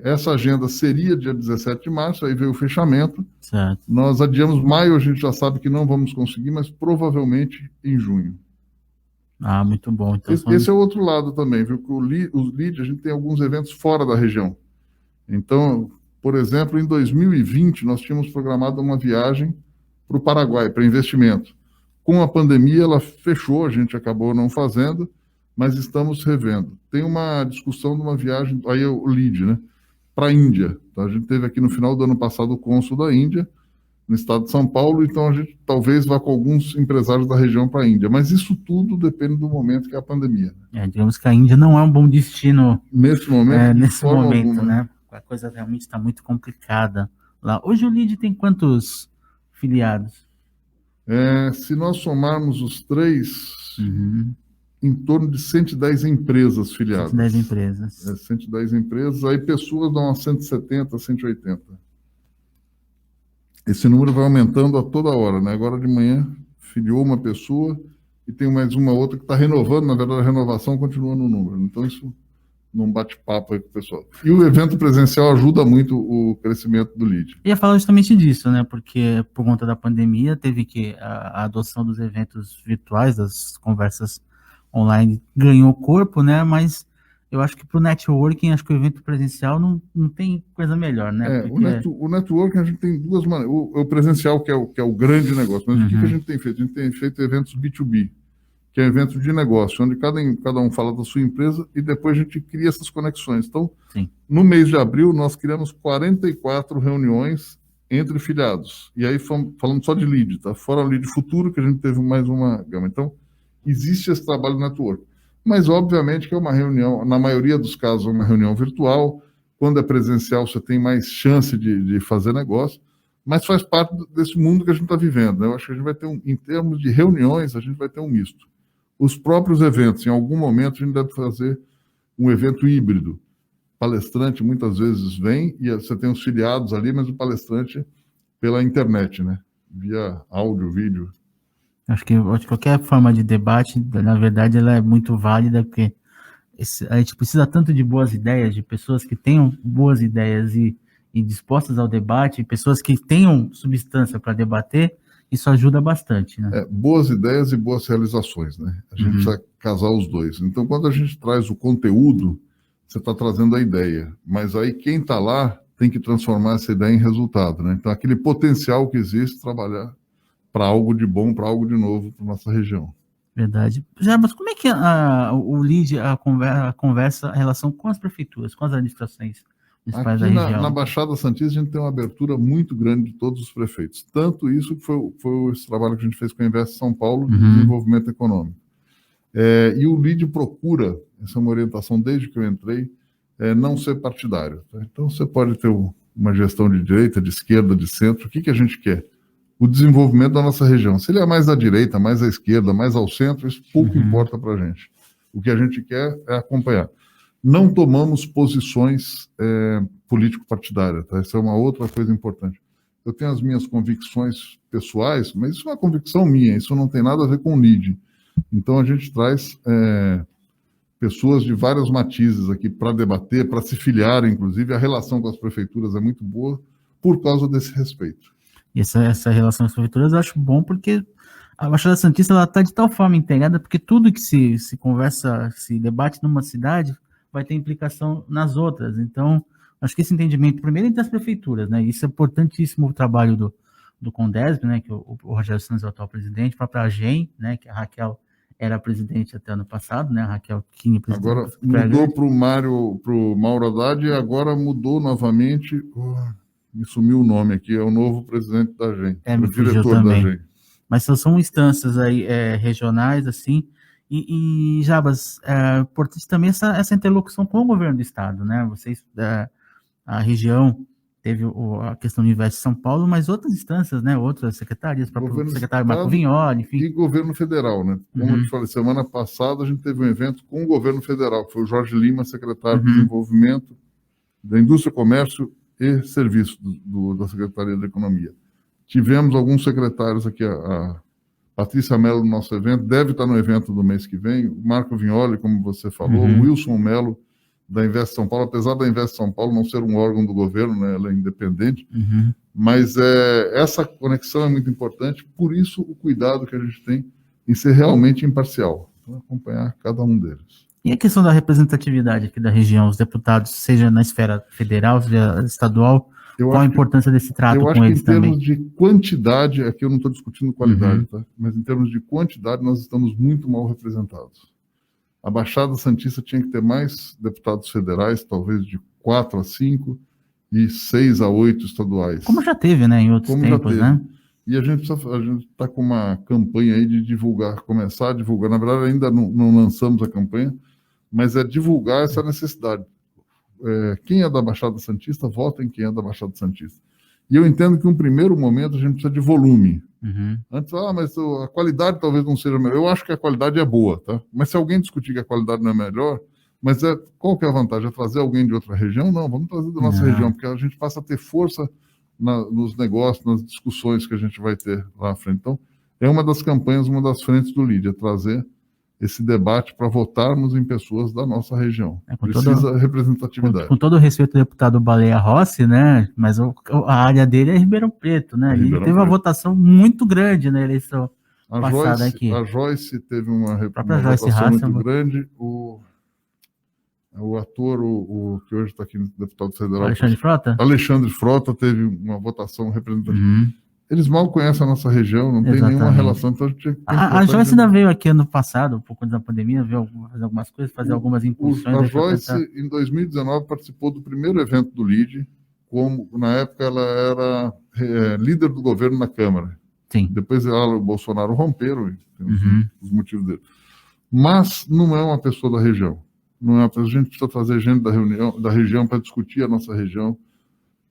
[SPEAKER 3] Essa agenda seria dia 17 de março, aí veio o fechamento.
[SPEAKER 2] Certo.
[SPEAKER 3] Nós adiamos maio, a gente já sabe que não vamos conseguir, mas provavelmente em junho.
[SPEAKER 2] Ah, muito bom. Então,
[SPEAKER 3] esse é o outro lado também, viu? Que os Lead, a gente tem alguns eventos fora da região. Então, por exemplo, em 2020, nós tínhamos programado uma viagem para o Paraguai, para investimento. Com a pandemia, ela fechou, a gente acabou não fazendo, mas estamos revendo. Tem uma discussão de uma viagem, aí é o Lead, né? Para a Índia. Então, a gente teve aqui no final do ano passado o cônsul da Índia, no estado de São Paulo, então a gente talvez vá com alguns empresários da região para a Índia. Mas isso tudo depende do momento que é a pandemia.
[SPEAKER 2] Digamos que a Índia não é um bom destino
[SPEAKER 3] nesse momento,
[SPEAKER 2] alguma, né? A coisa realmente está muito complicada lá. Hoje o Lead tem quantos filiados?
[SPEAKER 3] Se nós somarmos os três, em torno de 110 empresas filiadas.
[SPEAKER 2] 110 empresas.
[SPEAKER 3] 110 empresas, aí pessoas dão umas 170, 180. Esse número vai aumentando a toda hora, né? Agora de manhã filiou uma pessoa e tem mais uma outra que está renovando, na verdade a renovação continua no número. Então isso não bate papo aí com o pessoal. E o evento presencial ajuda muito o crescimento do Lead.
[SPEAKER 2] Eu ia falar justamente disso, né? Porque por conta da pandemia teve que a adoção dos eventos virtuais, das conversas online ganhou corpo, né? Mas eu acho que para o networking, acho que o evento presencial não tem coisa melhor, né?
[SPEAKER 3] O networking a gente tem duas maneiras. O presencial que é o grande negócio, mas o que a gente tem feito? A gente tem feito eventos B2B, que é evento de negócio, onde cada um fala da sua empresa e depois a gente cria essas conexões. Então, no mês de abril, nós criamos 44 reuniões entre filiados. E aí, falando só de Lead, tá? Fora o Lead Futuro, que a gente teve mais uma gama. Então, existe esse trabalho network. Mas, obviamente, que é uma reunião, na maioria dos casos, é uma reunião virtual. Quando é presencial, você tem mais chance de fazer negócio. Mas faz parte desse mundo que a gente está vivendo, né? Eu acho que a gente vai ter, em termos de reuniões, a gente vai ter um misto. Os próprios eventos, em algum momento, a gente deve fazer um evento híbrido. Palestrante, muitas vezes, vem e você tem os filiados ali, mas o palestrante pela internet, né? Via áudio, vídeo.
[SPEAKER 2] Acho que qualquer forma de debate, na verdade, ela é muito válida, porque a gente precisa tanto de boas ideias, de pessoas que tenham boas ideias e dispostas ao debate, pessoas que tenham substância para debater, isso ajuda bastante, né?
[SPEAKER 3] Boas ideias e boas realizações, né? A gente precisa casar os dois. Então, quando a gente traz o conteúdo, você está trazendo a ideia, mas aí quem está lá tem que transformar essa ideia em resultado, né? Então, aquele potencial que existe, trabalhar para algo de bom, para algo de novo para nossa região.
[SPEAKER 2] Verdade. Já, mas como é que o Lead, a conversa, a relação com as prefeituras, com as administrações municipais da região?
[SPEAKER 3] Na Baixada Santista, a gente tem uma abertura muito grande de todos os prefeitos. Tanto isso que foi esse trabalho que a gente fez com a Invest São Paulo de desenvolvimento econômico. E o Lead procura, essa é uma orientação desde que eu entrei, não ser partidário. Tá? Então, você pode ter uma gestão de direita, de esquerda, de centro. O que a gente quer? O desenvolvimento da nossa região. Se ele é mais à direita, mais à esquerda, mais ao centro, isso pouco importa para a gente. O que a gente quer é acompanhar. Não tomamos posições político-partidárias. Tá? Essa é uma outra coisa importante. Eu tenho as minhas convicções pessoais, mas isso é uma convicção minha, isso não tem nada a ver com o Lead. Então, a gente traz pessoas de vários matizes aqui para debater, para se filiar, inclusive. A relação com as prefeituras é muito boa por causa desse respeito.
[SPEAKER 2] E essa relação com as prefeituras eu acho bom, porque a Baixada Santista está de tal forma integrada, porque tudo que se conversa, se debate numa cidade, vai ter implicação nas outras. Então, acho que esse entendimento, primeiro, entre as prefeituras, né? Isso é importantíssimo, o trabalho do Condesb, né? Que o Rogério Santos é o atual presidente, a própria AGEM, né? Que a Raquel era presidente até ano passado, né? A Raquel Kine, presidente.
[SPEAKER 3] Agora mudou para o Mauro Haddad e agora mudou novamente. Me sumiu o nome aqui, é o novo presidente da AGEM, o diretor da AGEM.
[SPEAKER 2] Mas são instâncias aí regionais, assim, e Jabas, é importante também essa interlocução com o governo do estado, né? Vocês, a região teve a questão do Invest São Paulo, mas outras instâncias, né? Outras secretarias, o próprio secretário Marco Vignoli, enfim.
[SPEAKER 3] E governo federal, né? Como eu te falei, semana passada a gente teve um evento com o governo federal, que foi o Jorge Lima, secretário de Desenvolvimento da Indústria, Comércio e Serviços da Secretaria da Economia. Tivemos alguns secretários aqui, a Patrícia Mello no nosso evento, deve estar no evento do mês que vem, o Marco Vignoli, como você falou, o Wilson Mello, da Invest São Paulo, apesar da Invest São Paulo não ser um órgão do governo, né, ela é independente, mas essa conexão é muito importante, por isso o cuidado que a gente tem em ser realmente imparcial, então, acompanhar cada um deles.
[SPEAKER 2] E a questão da representatividade aqui da região, os deputados, seja na esfera federal, seja estadual, qual a importância desse trato com eles também? Eu acho que em termos de quantidade, aqui eu não estou discutindo qualidade, tá? Mas em termos de quantidade nós estamos muito mal representados. A Baixada Santista tinha que ter mais deputados federais, talvez de 4 a 5 e 6 a 8 estaduais. Como já teve, né, em outros tempos, né?
[SPEAKER 3] E a gente está com uma campanha aí de divulgar, começar a divulgar. Na verdade, ainda não lançamos a campanha, mas é divulgar essa necessidade. Quem é da Baixada Santista, vota em quem é da Baixada Santista. E eu entendo que, num primeiro momento, a gente precisa de volume. Antes, mas a qualidade talvez não seja melhor. Eu acho que a qualidade é boa, tá? Mas se alguém discutir que a qualidade não é melhor, mas qual que é a vantagem? É trazer alguém de outra região? Não, vamos trazer da nossa região, porque a gente passa a ter força nos negócios, nas discussões que a gente vai ter lá à frente. Então, é uma das campanhas, uma das frentes do LIDE, é trazer esse debate para votarmos em pessoas da nossa região. Precisa representatividade.
[SPEAKER 2] Com todo o respeito ao deputado Baleia Rossi, né? Mas a área dele é Ribeirão Preto, né? Ele teve uma votação muito grande na eleição passada aqui.
[SPEAKER 3] A Joyce teve uma votação muito grande. O ator, que hoje está aqui no deputado federal...
[SPEAKER 2] Alexandre Frota?
[SPEAKER 3] Alexandre Frota teve uma votação representativa. Eles mal conhecem a nossa região, não tem nenhuma relação. Então
[SPEAKER 2] a Joyce ainda veio aqui ano passado, um pouco antes da pandemia, veio fazer algumas coisas, fazer algumas incursões.
[SPEAKER 3] A Joyce, em 2019, participou do primeiro evento do LIDE, na época ela era líder do governo na Câmara.
[SPEAKER 2] Sim.
[SPEAKER 3] Depois ela e o Bolsonaro romperam, os motivos dele. Mas não é uma pessoa da região. A gente precisa trazer gente da região para discutir a nossa região,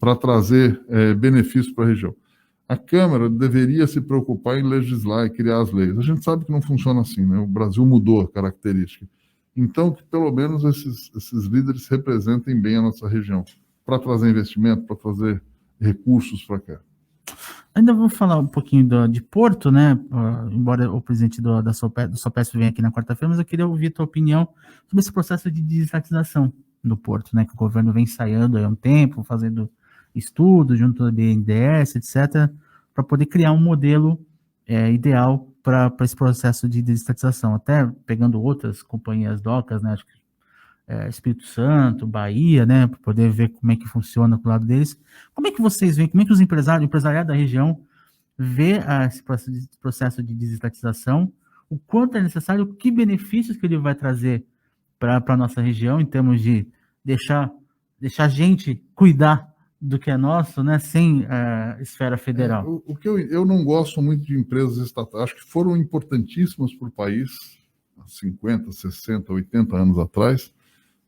[SPEAKER 3] para trazer benefícios para a região. A Câmara deveria se preocupar em legislar e criar as leis. A gente sabe que não funciona assim, né? O Brasil mudou a característica. Então, que pelo menos esses líderes representem bem a nossa região, para trazer investimento, para trazer recursos para cá.
[SPEAKER 2] Ainda vou falar um pouquinho de Porto, né? Embora o presidente do Sopesp venha aqui na quarta-feira, mas eu queria ouvir a tua opinião sobre esse processo de desestatização do Porto, né? Que o governo vem ensaiando há um tempo, fazendo estudos junto ao BNDES, etc., para poder criar um modelo ideal para esse processo de desestatização, até pegando outras companhias docas, né, acho que Espírito Santo, Bahia, né, para poder ver como é que funciona pro lado deles. Como é que vocês veem, como é que os empresários, o empresariado da região vê esse processo de desestatização, o quanto é necessário, que benefícios que ele vai trazer para a nossa região, em termos de deixar a gente cuidar do que é nosso, né, sem esfera federal.
[SPEAKER 3] O que eu não gosto muito de empresas estatais, acho que foram importantíssimas para o país há 50, 60, 80 anos atrás,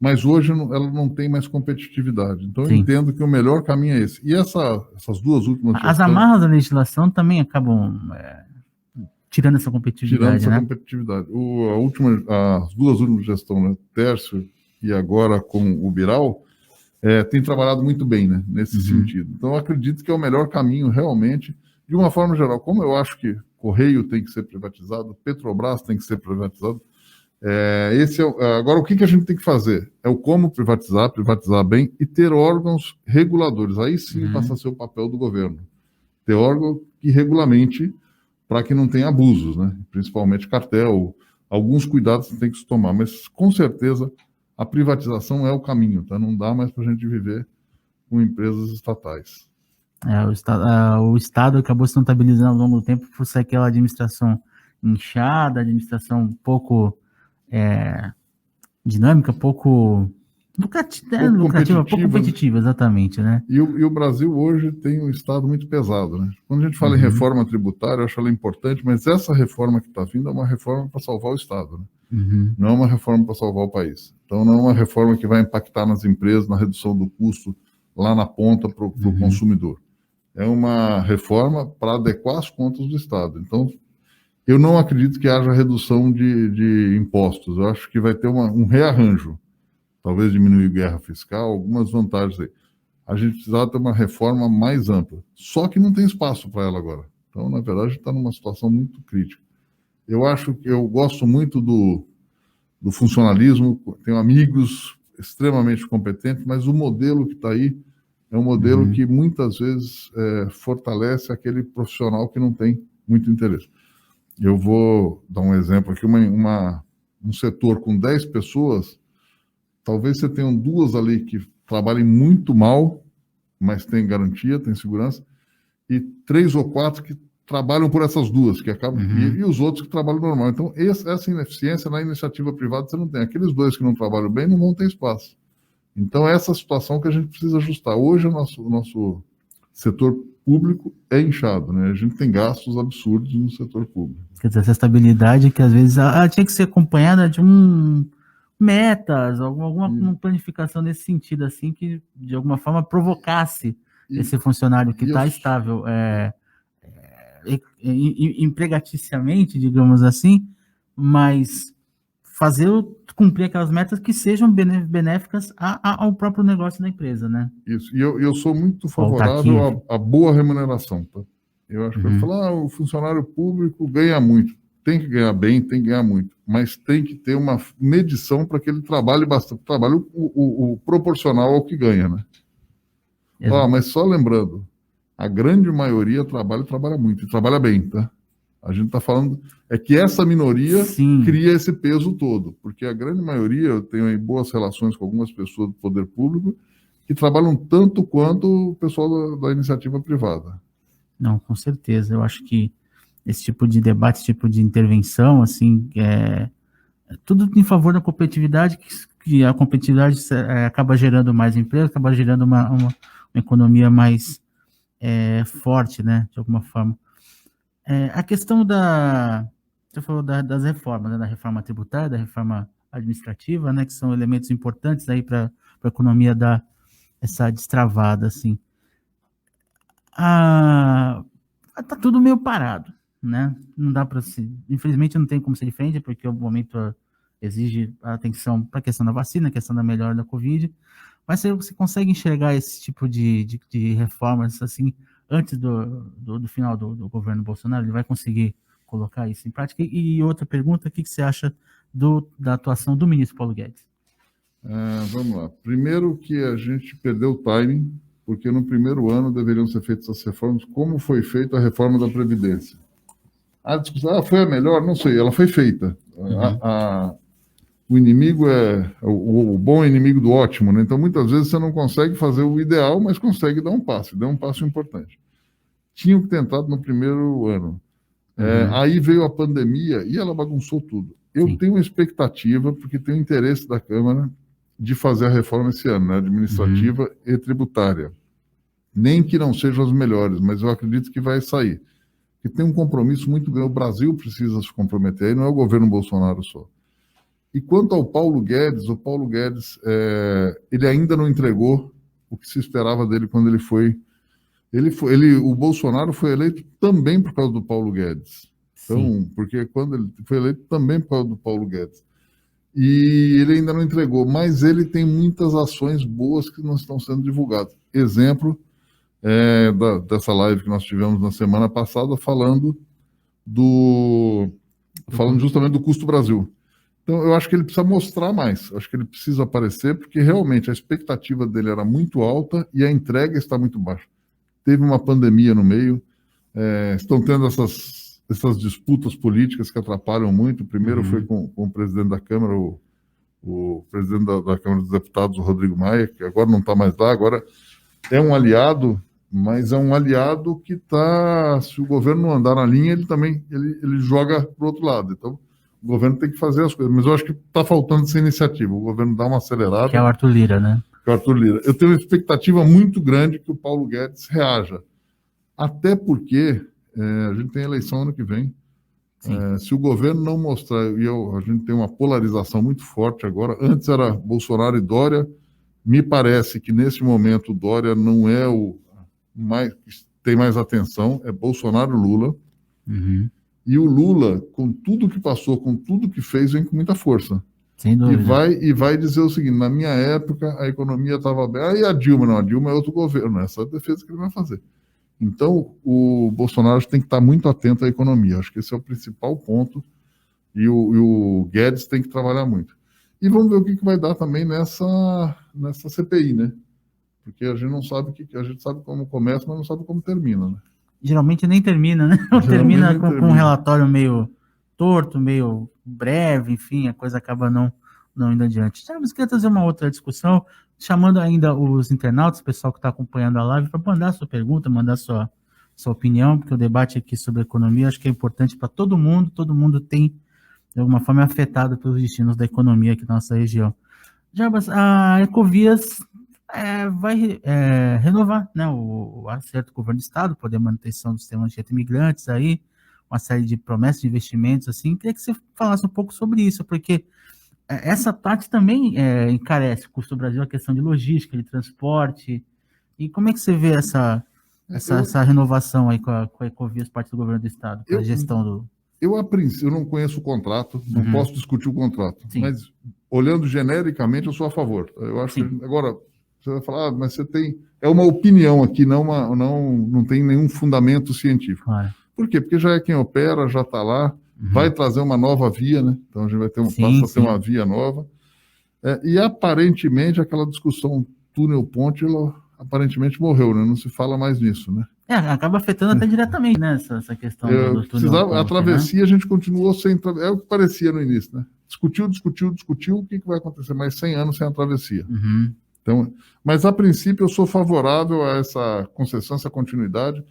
[SPEAKER 3] mas hoje ela não tem mais competitividade. Então eu entendo que o melhor caminho é esse. E essas duas últimas
[SPEAKER 2] As amarras da legislação também acabam tirando essa competitividade, né?
[SPEAKER 3] As duas últimas gestões, né, Tércio e agora com o Biral, tem trabalhado muito bem, né, nesse sentido. Então, eu acredito que é o melhor caminho, realmente, de uma forma geral. Como eu acho que Correio tem que ser privatizado, Petrobras tem que ser privatizado, agora, o que a gente tem que fazer? É o como privatizar bem e ter órgãos reguladores. Aí sim passa a ser o papel do governo. Ter órgão que regulamente para que não tenha abusos, né, principalmente cartel. Alguns cuidados tem que se tomar, mas, com certeza, a privatização é o caminho, tá? Não dá mais para a gente viver com empresas estatais.
[SPEAKER 2] O Estado acabou se notabilizando ao longo do tempo por ser aquela administração inchada, administração pouco dinâmica, pouco lucrativa, pouco competitiva, exatamente, né?
[SPEAKER 3] E o Brasil hoje tem um Estado muito pesado, né? Quando a gente fala em reforma tributária, eu acho ela importante, mas essa reforma que está vindo é uma reforma para salvar o Estado, né? Não é uma reforma para salvar o país. Então, não é uma reforma que vai impactar nas empresas, na redução do custo lá na ponta para o consumidor. É uma reforma para adequar as contas do Estado. Então, eu não acredito que haja redução de impostos. Eu acho que vai ter um rearranjo. Talvez diminuir guerra fiscal, algumas vantagens aí. A gente precisava ter uma reforma mais ampla. Só que não tem espaço para ela agora. Então, na verdade, a gente está numa situação muito crítica. Eu gosto muito do funcionalismo, tenho amigos extremamente competentes, mas o modelo que está aí é um modelo que muitas vezes fortalece aquele profissional que não tem muito interesse. Eu vou dar um exemplo aqui, um setor com 10 pessoas, talvez você tenha 2 ali que trabalhem muito mal, mas tem garantia, tem segurança, e 3 ou 4 que trabalham por essas 2, que acabam, e os outros que trabalham normal. Então, essa ineficiência na iniciativa privada você não tem. Aqueles 2 que não trabalham bem não vão ter espaço. Então, essa situação que a gente precisa ajustar. Hoje, o nosso setor público é inchado, né? A gente tem gastos absurdos no setor público.
[SPEAKER 2] Quer dizer, essa estabilidade que, às vezes, tinha que ser acompanhada de metas, alguma planificação nesse sentido, assim, que, de alguma forma, provocasse esse funcionário que está estável empregaticiamente, digamos assim, mas cumprir aquelas metas que sejam benéficas ao próprio negócio da empresa, né?
[SPEAKER 3] Isso, e eu sou muito favorável à boa remuneração, tá? Eu acho que eu falo, o funcionário público ganha muito, tem que ganhar bem, tem que ganhar muito, mas tem que ter uma medição para que ele trabalhe bastante, trabalhe o proporcional ao que ganha, né? Mas só lembrando, a grande maioria trabalha muito, e trabalha bem, tá? A gente está falando que essa minoria cria esse peso todo, porque a grande maioria, eu tenho aí boas relações com algumas pessoas do poder público que trabalham tanto quanto o pessoal da iniciativa privada.
[SPEAKER 2] Não, com certeza. Eu acho que esse tipo de debate, esse tipo de intervenção, assim, é tudo em favor da competitividade, que a competitividade acaba gerando mais emprego, acaba gerando uma economia mais forte, né, de alguma forma. A questão você falou das reformas, né, da reforma tributária, da reforma administrativa, né, que são elementos importantes aí para a economia dar essa destravada, assim. Tá tudo meio parado, né? Não dá para infelizmente não tem como ser diferente, porque o momento exige atenção para a questão da vacina, a questão da melhora da Covid, mas você consegue enxergar esse tipo de reformas, assim, antes do final do governo Bolsonaro? Ele vai conseguir colocar isso em prática? E outra pergunta, o que você acha da atuação do ministro Paulo Guedes?
[SPEAKER 3] Vamos lá. Primeiro que a gente perdeu o timing, porque no primeiro ano deveriam ser feitas as reformas, como foi feita a reforma da Previdência. A discussão, foi a melhor? Não sei, ela foi feita. O inimigo o bom inimigo do ótimo, né? Então, muitas vezes você não consegue fazer o ideal, mas consegue dar um passo importante. Tinham que tentado no primeiro ano. Aí veio a pandemia e ela bagunçou tudo. Eu tenho uma expectativa, porque tem um interesse da Câmara de fazer a reforma esse ano, né? Administrativa e tributária. Nem que não sejam as melhores, mas eu acredito que vai sair. Porque tem um compromisso muito grande. O Brasil precisa se comprometer, aí não é o governo Bolsonaro só. E quanto ao Paulo Guedes, ele ainda não entregou o que se esperava dele quando ele foi. O Bolsonaro foi eleito também por causa do Paulo Guedes. Então, porque quando ele foi eleito também por causa do Paulo Guedes. E ele ainda não entregou, mas ele tem muitas ações boas que não estão sendo divulgadas. Exemplo dessa live que nós tivemos na semana passada, falando justamente do Custo Brasil. Então, eu acho que ele precisa mostrar mais, acho que ele precisa aparecer, porque realmente a expectativa dele era muito alta e a entrega está muito baixa. Teve uma pandemia no meio, estão tendo essas disputas políticas que atrapalham muito. Primeiro foi com o presidente da Câmara, o presidente da Câmara dos Deputados, o Rodrigo Maia, que agora não está mais lá, agora é um aliado, mas é um aliado que se o governo não andar na linha, ele joga para o outro lado. Então, o governo tem que fazer as coisas, mas eu acho que está faltando essa iniciativa, o governo dá uma acelerada.
[SPEAKER 2] Que é o Arthur Lira, né?
[SPEAKER 3] Eu tenho uma expectativa muito grande que o Paulo Guedes reaja, até porque a gente tem eleição ano que vem. Se o governo não mostrar, a gente tem uma polarização muito forte agora, antes era Bolsonaro e Dória, Me parece que, nesse momento, o Dória não é o que tem mais atenção, é Bolsonaro e Lula.
[SPEAKER 2] Uhum.
[SPEAKER 3] E o Lula, com tudo que passou, com tudo que fez, vem com muita força.
[SPEAKER 2] Sem dúvida.
[SPEAKER 3] E vai dizer o seguinte: na minha época, a economia estava bem. Aí a Dilma, não, a Dilma é outro governo, essa é a defesa que ele vai fazer. Então, o Bolsonaro tem que estar muito atento à economia. Acho que esse é o principal ponto. E o Guedes tem que trabalhar muito. E vamos ver o que vai dar também nessa CPI, né? Porque a gente não sabe a gente sabe como começa, mas não sabe como termina, né?
[SPEAKER 2] Geralmente nem termina, né? Termina com um relatório meio torto, meio breve, enfim, a coisa acaba não indo adiante. Mas queria trazer uma outra discussão, chamando ainda os internautas, o pessoal que está acompanhando a live, para mandar sua pergunta, mandar sua opinião, porque o debate aqui sobre economia acho que é importante para todo mundo tem, de alguma forma, afetado pelos destinos da economia aqui na nossa região. Jarbas, a Ecovias vai renovar, né, o acerto do governo do estado, poder manutenção do sistema de imigrantes aí, uma série de promessas de investimentos, assim. Queria que você falasse um pouco sobre isso, porque essa parte também encarece o custo do Brasil, a questão de logística, de transporte. E como é que você vê essa renovação aí com a Ecovias, parte do governo do estado, para a gestão do...
[SPEAKER 3] Eu não conheço o contrato, não posso discutir o contrato,
[SPEAKER 2] Sim.
[SPEAKER 3] Mas olhando genericamente, eu sou a favor. Eu acho que agora você vai falar, mas você tem... É uma opinião aqui, não tem nenhum fundamento científico.
[SPEAKER 2] Claro.
[SPEAKER 3] Por quê? Porque já é quem opera, já está lá, vai trazer uma nova via, né? Então a gente vai ter passa a ter uma via nova. E aparentemente aquela discussão túnel-ponte, ela aparentemente morreu, né? Não se fala mais nisso, né?
[SPEAKER 2] Acaba afetando até diretamente, né, essa questão do túnel.
[SPEAKER 3] A travessia, né? A gente continuou sem... É o que parecia no início, né? Discutiu, o que vai acontecer? Mais 100 anos sem a travessia. Então, mas, a princípio, eu sou favorável a essa concessão, essa continuidade.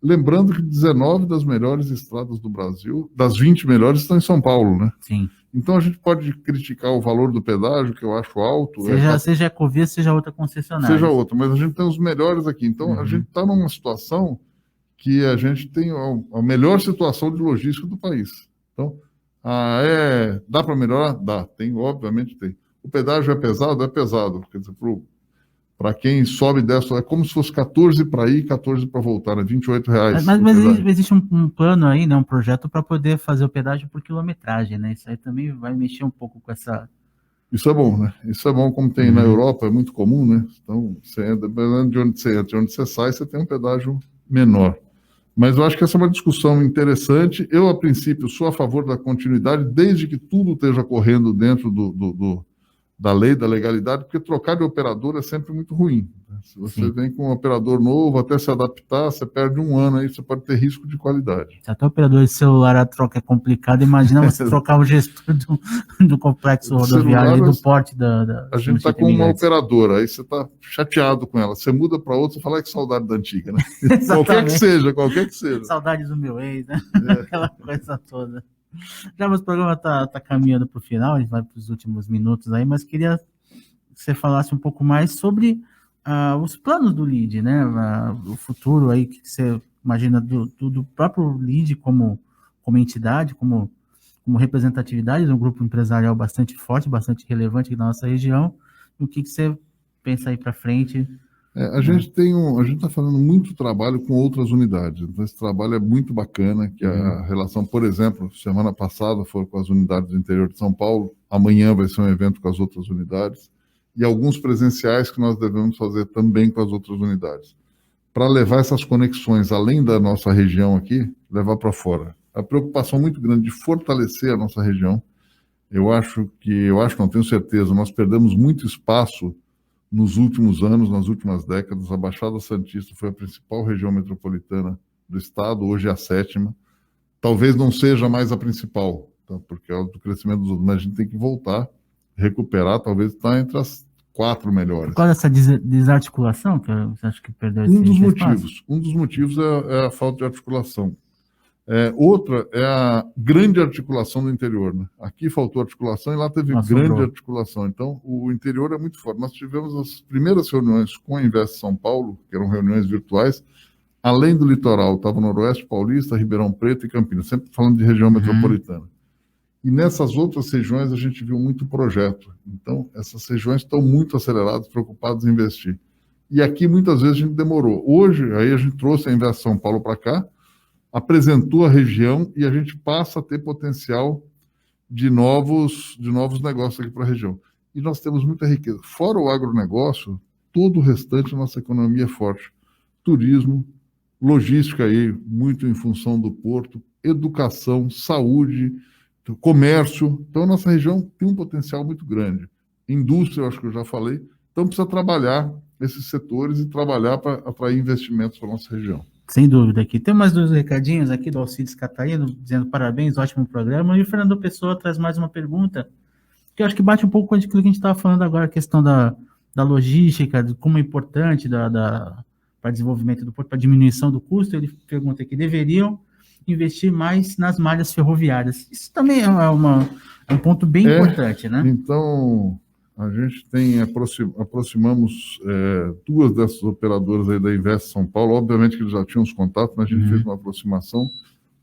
[SPEAKER 3] Lembrando que 19 das melhores estradas do Brasil, das 20 melhores, estão em São Paulo, né?
[SPEAKER 2] Sim.
[SPEAKER 3] Então, a gente pode criticar o valor do pedágio, que eu acho alto.
[SPEAKER 2] Seja a Ecovias, seja outra concessionária.
[SPEAKER 3] Seja outra, mas a gente tem os melhores aqui. Então, a gente está numa situação que a gente tem a melhor situação de logística do país. Então, dá para melhorar? Dá. Obviamente tem. O pedágio é pesado? É pesado. Quer dizer, para quem sobe e desce, é como se fosse 14 para ir e 14 para voltar, né? R$28.
[SPEAKER 2] Mas existe um plano aí, né? Um projeto para poder fazer o pedágio por quilometragem, né? Isso aí também vai mexer um pouco com essa...
[SPEAKER 3] Isso é bom, né? Isso é bom, como tem na Europa, é muito comum, né? Então, dependendo de onde você entra, de onde você sai, você tem um pedágio menor. Mas eu acho que essa é uma discussão interessante. Eu, a princípio, sou a favor da continuidade, desde que tudo esteja correndo dentro da lei, da legalidade, porque trocar de operador é sempre muito ruim. Se você vem com um operador novo, até se adaptar, você perde um ano aí, você pode ter risco de qualidade.
[SPEAKER 2] Se até o operador de celular a troca é complicada, imagina você trocar o gestor do complexo rodoviário e do porte da
[SPEAKER 3] a gente está com uma operadora, aí você está chateado com ela. Você muda para outra, você fala que saudade da antiga, né? qualquer que seja.
[SPEAKER 2] Saudades do meu ex, né? Aquela coisa toda. Já o programa está caminhando para o final, a gente vai para os últimos minutos aí, mas queria que você falasse um pouco mais sobre os planos do LIDE, né? O futuro aí, que você imagina do próprio LIDE como entidade, como representatividade de um grupo empresarial bastante forte, bastante relevante aqui na nossa região. O que você pensa aí para frente?
[SPEAKER 3] A gente está fazendo muito trabalho com outras unidades. Então, esse trabalho é muito bacana, que a relação, por exemplo, semana passada foi com as unidades do interior de São Paulo, amanhã vai ser um evento com as outras unidades, e alguns presenciais que nós devemos fazer também com as outras unidades, para levar essas conexões, além da nossa região aqui, levar para fora. A preocupação muito grande de fortalecer a nossa região. Eu não tenho certeza, nós perdemos muito espaço nos últimos anos, nas últimas décadas. A Baixada Santista foi a principal região metropolitana do estado, hoje é a 7ª. Talvez não seja mais a principal, tá? Porque é do crescimento dos outros, mas a gente tem que voltar, recuperar, talvez estar entre as 4 melhores.
[SPEAKER 2] Por causa dessa desarticulação, que você acha que perdeu esse espaço?
[SPEAKER 3] Um dos motivos é a falta de articulação. Outra é a grande articulação do interior, né? Aqui faltou articulação e lá teve grande articulação. Então, o interior é muito forte. Nós tivemos as primeiras reuniões com a Invest São Paulo, que eram reuniões virtuais, além do litoral, estava o Noroeste Paulista, Ribeirão Preto e Campinas, sempre falando de região metropolitana. E nessas outras regiões a gente viu muito projeto. Então, essas regiões estão muito aceleradas, preocupadas em investir. E aqui, muitas vezes, a gente demorou. Hoje, aí a gente trouxe a Invest São Paulo para cá, apresentou a região e a gente passa a ter potencial de novos negócios aqui para a região. E nós temos muita riqueza. Fora o agronegócio, todo o restante da nossa economia é forte. Turismo, logística aí, muito em função do porto, educação, saúde, comércio. Então, a nossa região tem um potencial muito grande. Indústria, eu acho que eu já falei. Então, precisa trabalhar esses setores e trabalhar para atrair investimentos para a nossa região.
[SPEAKER 2] Sem dúvida aqui. Tem mais 2 recadinhos aqui do Alcides Catarino, dizendo parabéns, ótimo programa. E o Fernando Pessoa traz mais uma pergunta, que eu acho que bate um pouco com aquilo que a gente estava falando agora, a questão da logística, de como é importante para desenvolvimento do porto, para diminuição do custo. Ele pergunta aqui, deveriam investir mais nas malhas ferroviárias. Isso também é um ponto bem importante, né?
[SPEAKER 3] Então, a gente aproximamos 2 dessas operadoras aí da Invest São Paulo. Obviamente que eles já tinham os contatos, mas a gente fez uma aproximação,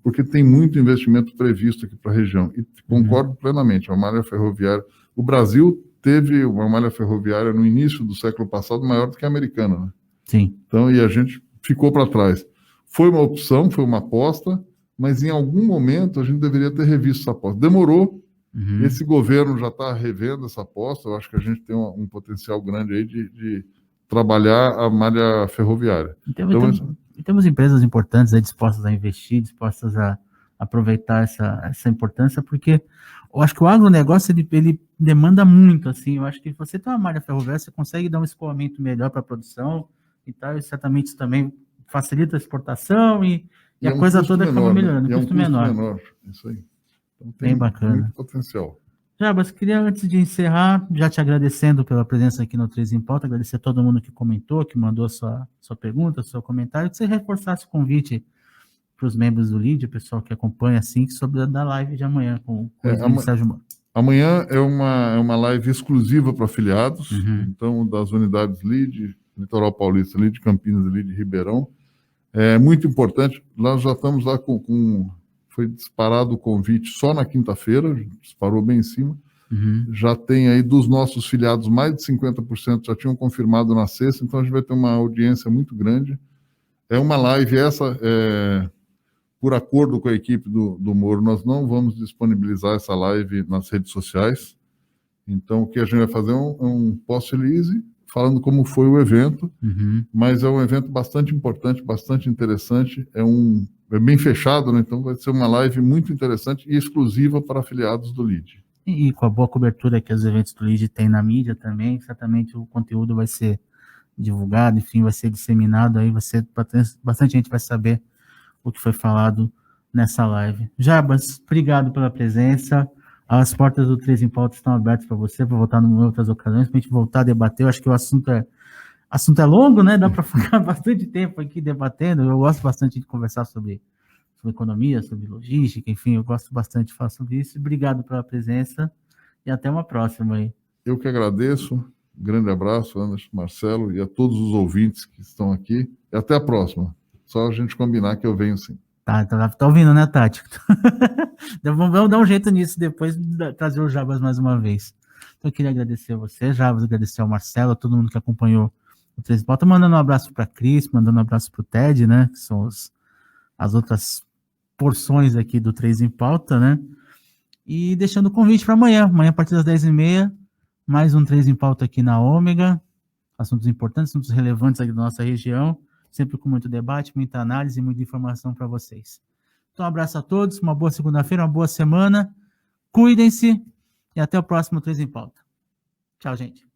[SPEAKER 3] porque tem muito investimento previsto aqui para a região. E concordo plenamente, a malha ferroviária... O Brasil teve uma malha ferroviária no início do século passado maior do que a americana, né?
[SPEAKER 2] Sim.
[SPEAKER 3] Então, e a gente ficou para trás. Foi uma opção, foi uma aposta, mas em algum momento a gente deveria ter revisto essa aposta. Demorou. Esse governo já está revendo essa aposta. Eu acho que a gente tem um potencial grande aí de trabalhar a malha ferroviária.
[SPEAKER 2] Temos empresas importantes aí dispostas a investir, dispostas a aproveitar essa importância, porque eu acho que o agronegócio ele demanda muito, assim. Eu acho que você tem uma malha ferroviária, você consegue dar um escoamento melhor para a produção e tal, e certamente isso também facilita a exportação e a coisa toda acaba melhorando, custo menor.
[SPEAKER 3] Isso aí. Então,
[SPEAKER 2] bem bacana.
[SPEAKER 3] Muito potencial.
[SPEAKER 2] Jabas, queria, antes de encerrar, já te agradecendo pela presença aqui no 3 em Pauta, agradecer a todo mundo que comentou, que mandou sua pergunta, seu comentário, que você reforçasse o convite para os membros do LEAD, o pessoal que acompanha, assim, sobre a live de amanhã com o Sérgio Moro.
[SPEAKER 3] Amanhã é uma live exclusiva para afiliados, então, das unidades LEAD, Litoral Paulista, LEAD Campinas e LEAD Ribeirão. É muito importante, nós já estamos lá foi disparado o convite só na quinta-feira, disparou bem em cima. Já tem aí dos nossos filiados, mais de 50% já tinham confirmado na sexta, então a gente vai ter uma audiência muito grande. É uma live por acordo com a equipe do Moro, nós não vamos disponibilizar essa live nas redes sociais. Então, o que a gente vai fazer é um post-release, falando como foi o evento, mas é um evento bastante importante, bastante interessante, é bem fechado, né? Então vai ser uma live muito interessante e exclusiva para afiliados do LEAD.
[SPEAKER 2] E com a boa cobertura que os eventos do LEAD têm na mídia também, certamente o conteúdo vai ser divulgado, enfim, vai ser disseminado, aí bastante gente vai saber o que foi falado nessa live. Jabas, obrigado pela presença. As portas do 3 em Pauta estão abertas para você, para voltar em outras ocasiões, para a gente voltar a debater. Eu acho que o assunto é longo, né? Dá para ficar bastante tempo aqui debatendo. Eu gosto bastante de conversar sobre economia, sobre logística, enfim, eu gosto bastante de falar sobre isso. Obrigado pela presença e até uma próxima aí.
[SPEAKER 3] Eu que agradeço. Um grande abraço, Anderson, Marcelo, e a todos os ouvintes que estão aqui. E até a próxima. Só a gente combinar que eu venho sim.
[SPEAKER 2] Tá ouvindo, né, Tati? Vamos dar um jeito nisso depois, trazer o Jabas mais uma vez. Então, eu queria agradecer a você, Jabas, agradecer ao Marcelo, a todo mundo que acompanhou o 3 em Pauta, mandando um abraço para a Cris, mandando um abraço para o Ted, né, que são as outras porções aqui do 3 em Pauta, né, e deixando o convite para amanhã a partir das 10h30, mais um 3 em Pauta aqui na Ômega, assuntos importantes, assuntos relevantes aqui da nossa região, sempre com muito debate, muita análise e muita informação para vocês. Então, um abraço a todos, uma boa segunda-feira, uma boa semana, cuidem-se e até o próximo 3 em Pauta. Tchau, gente.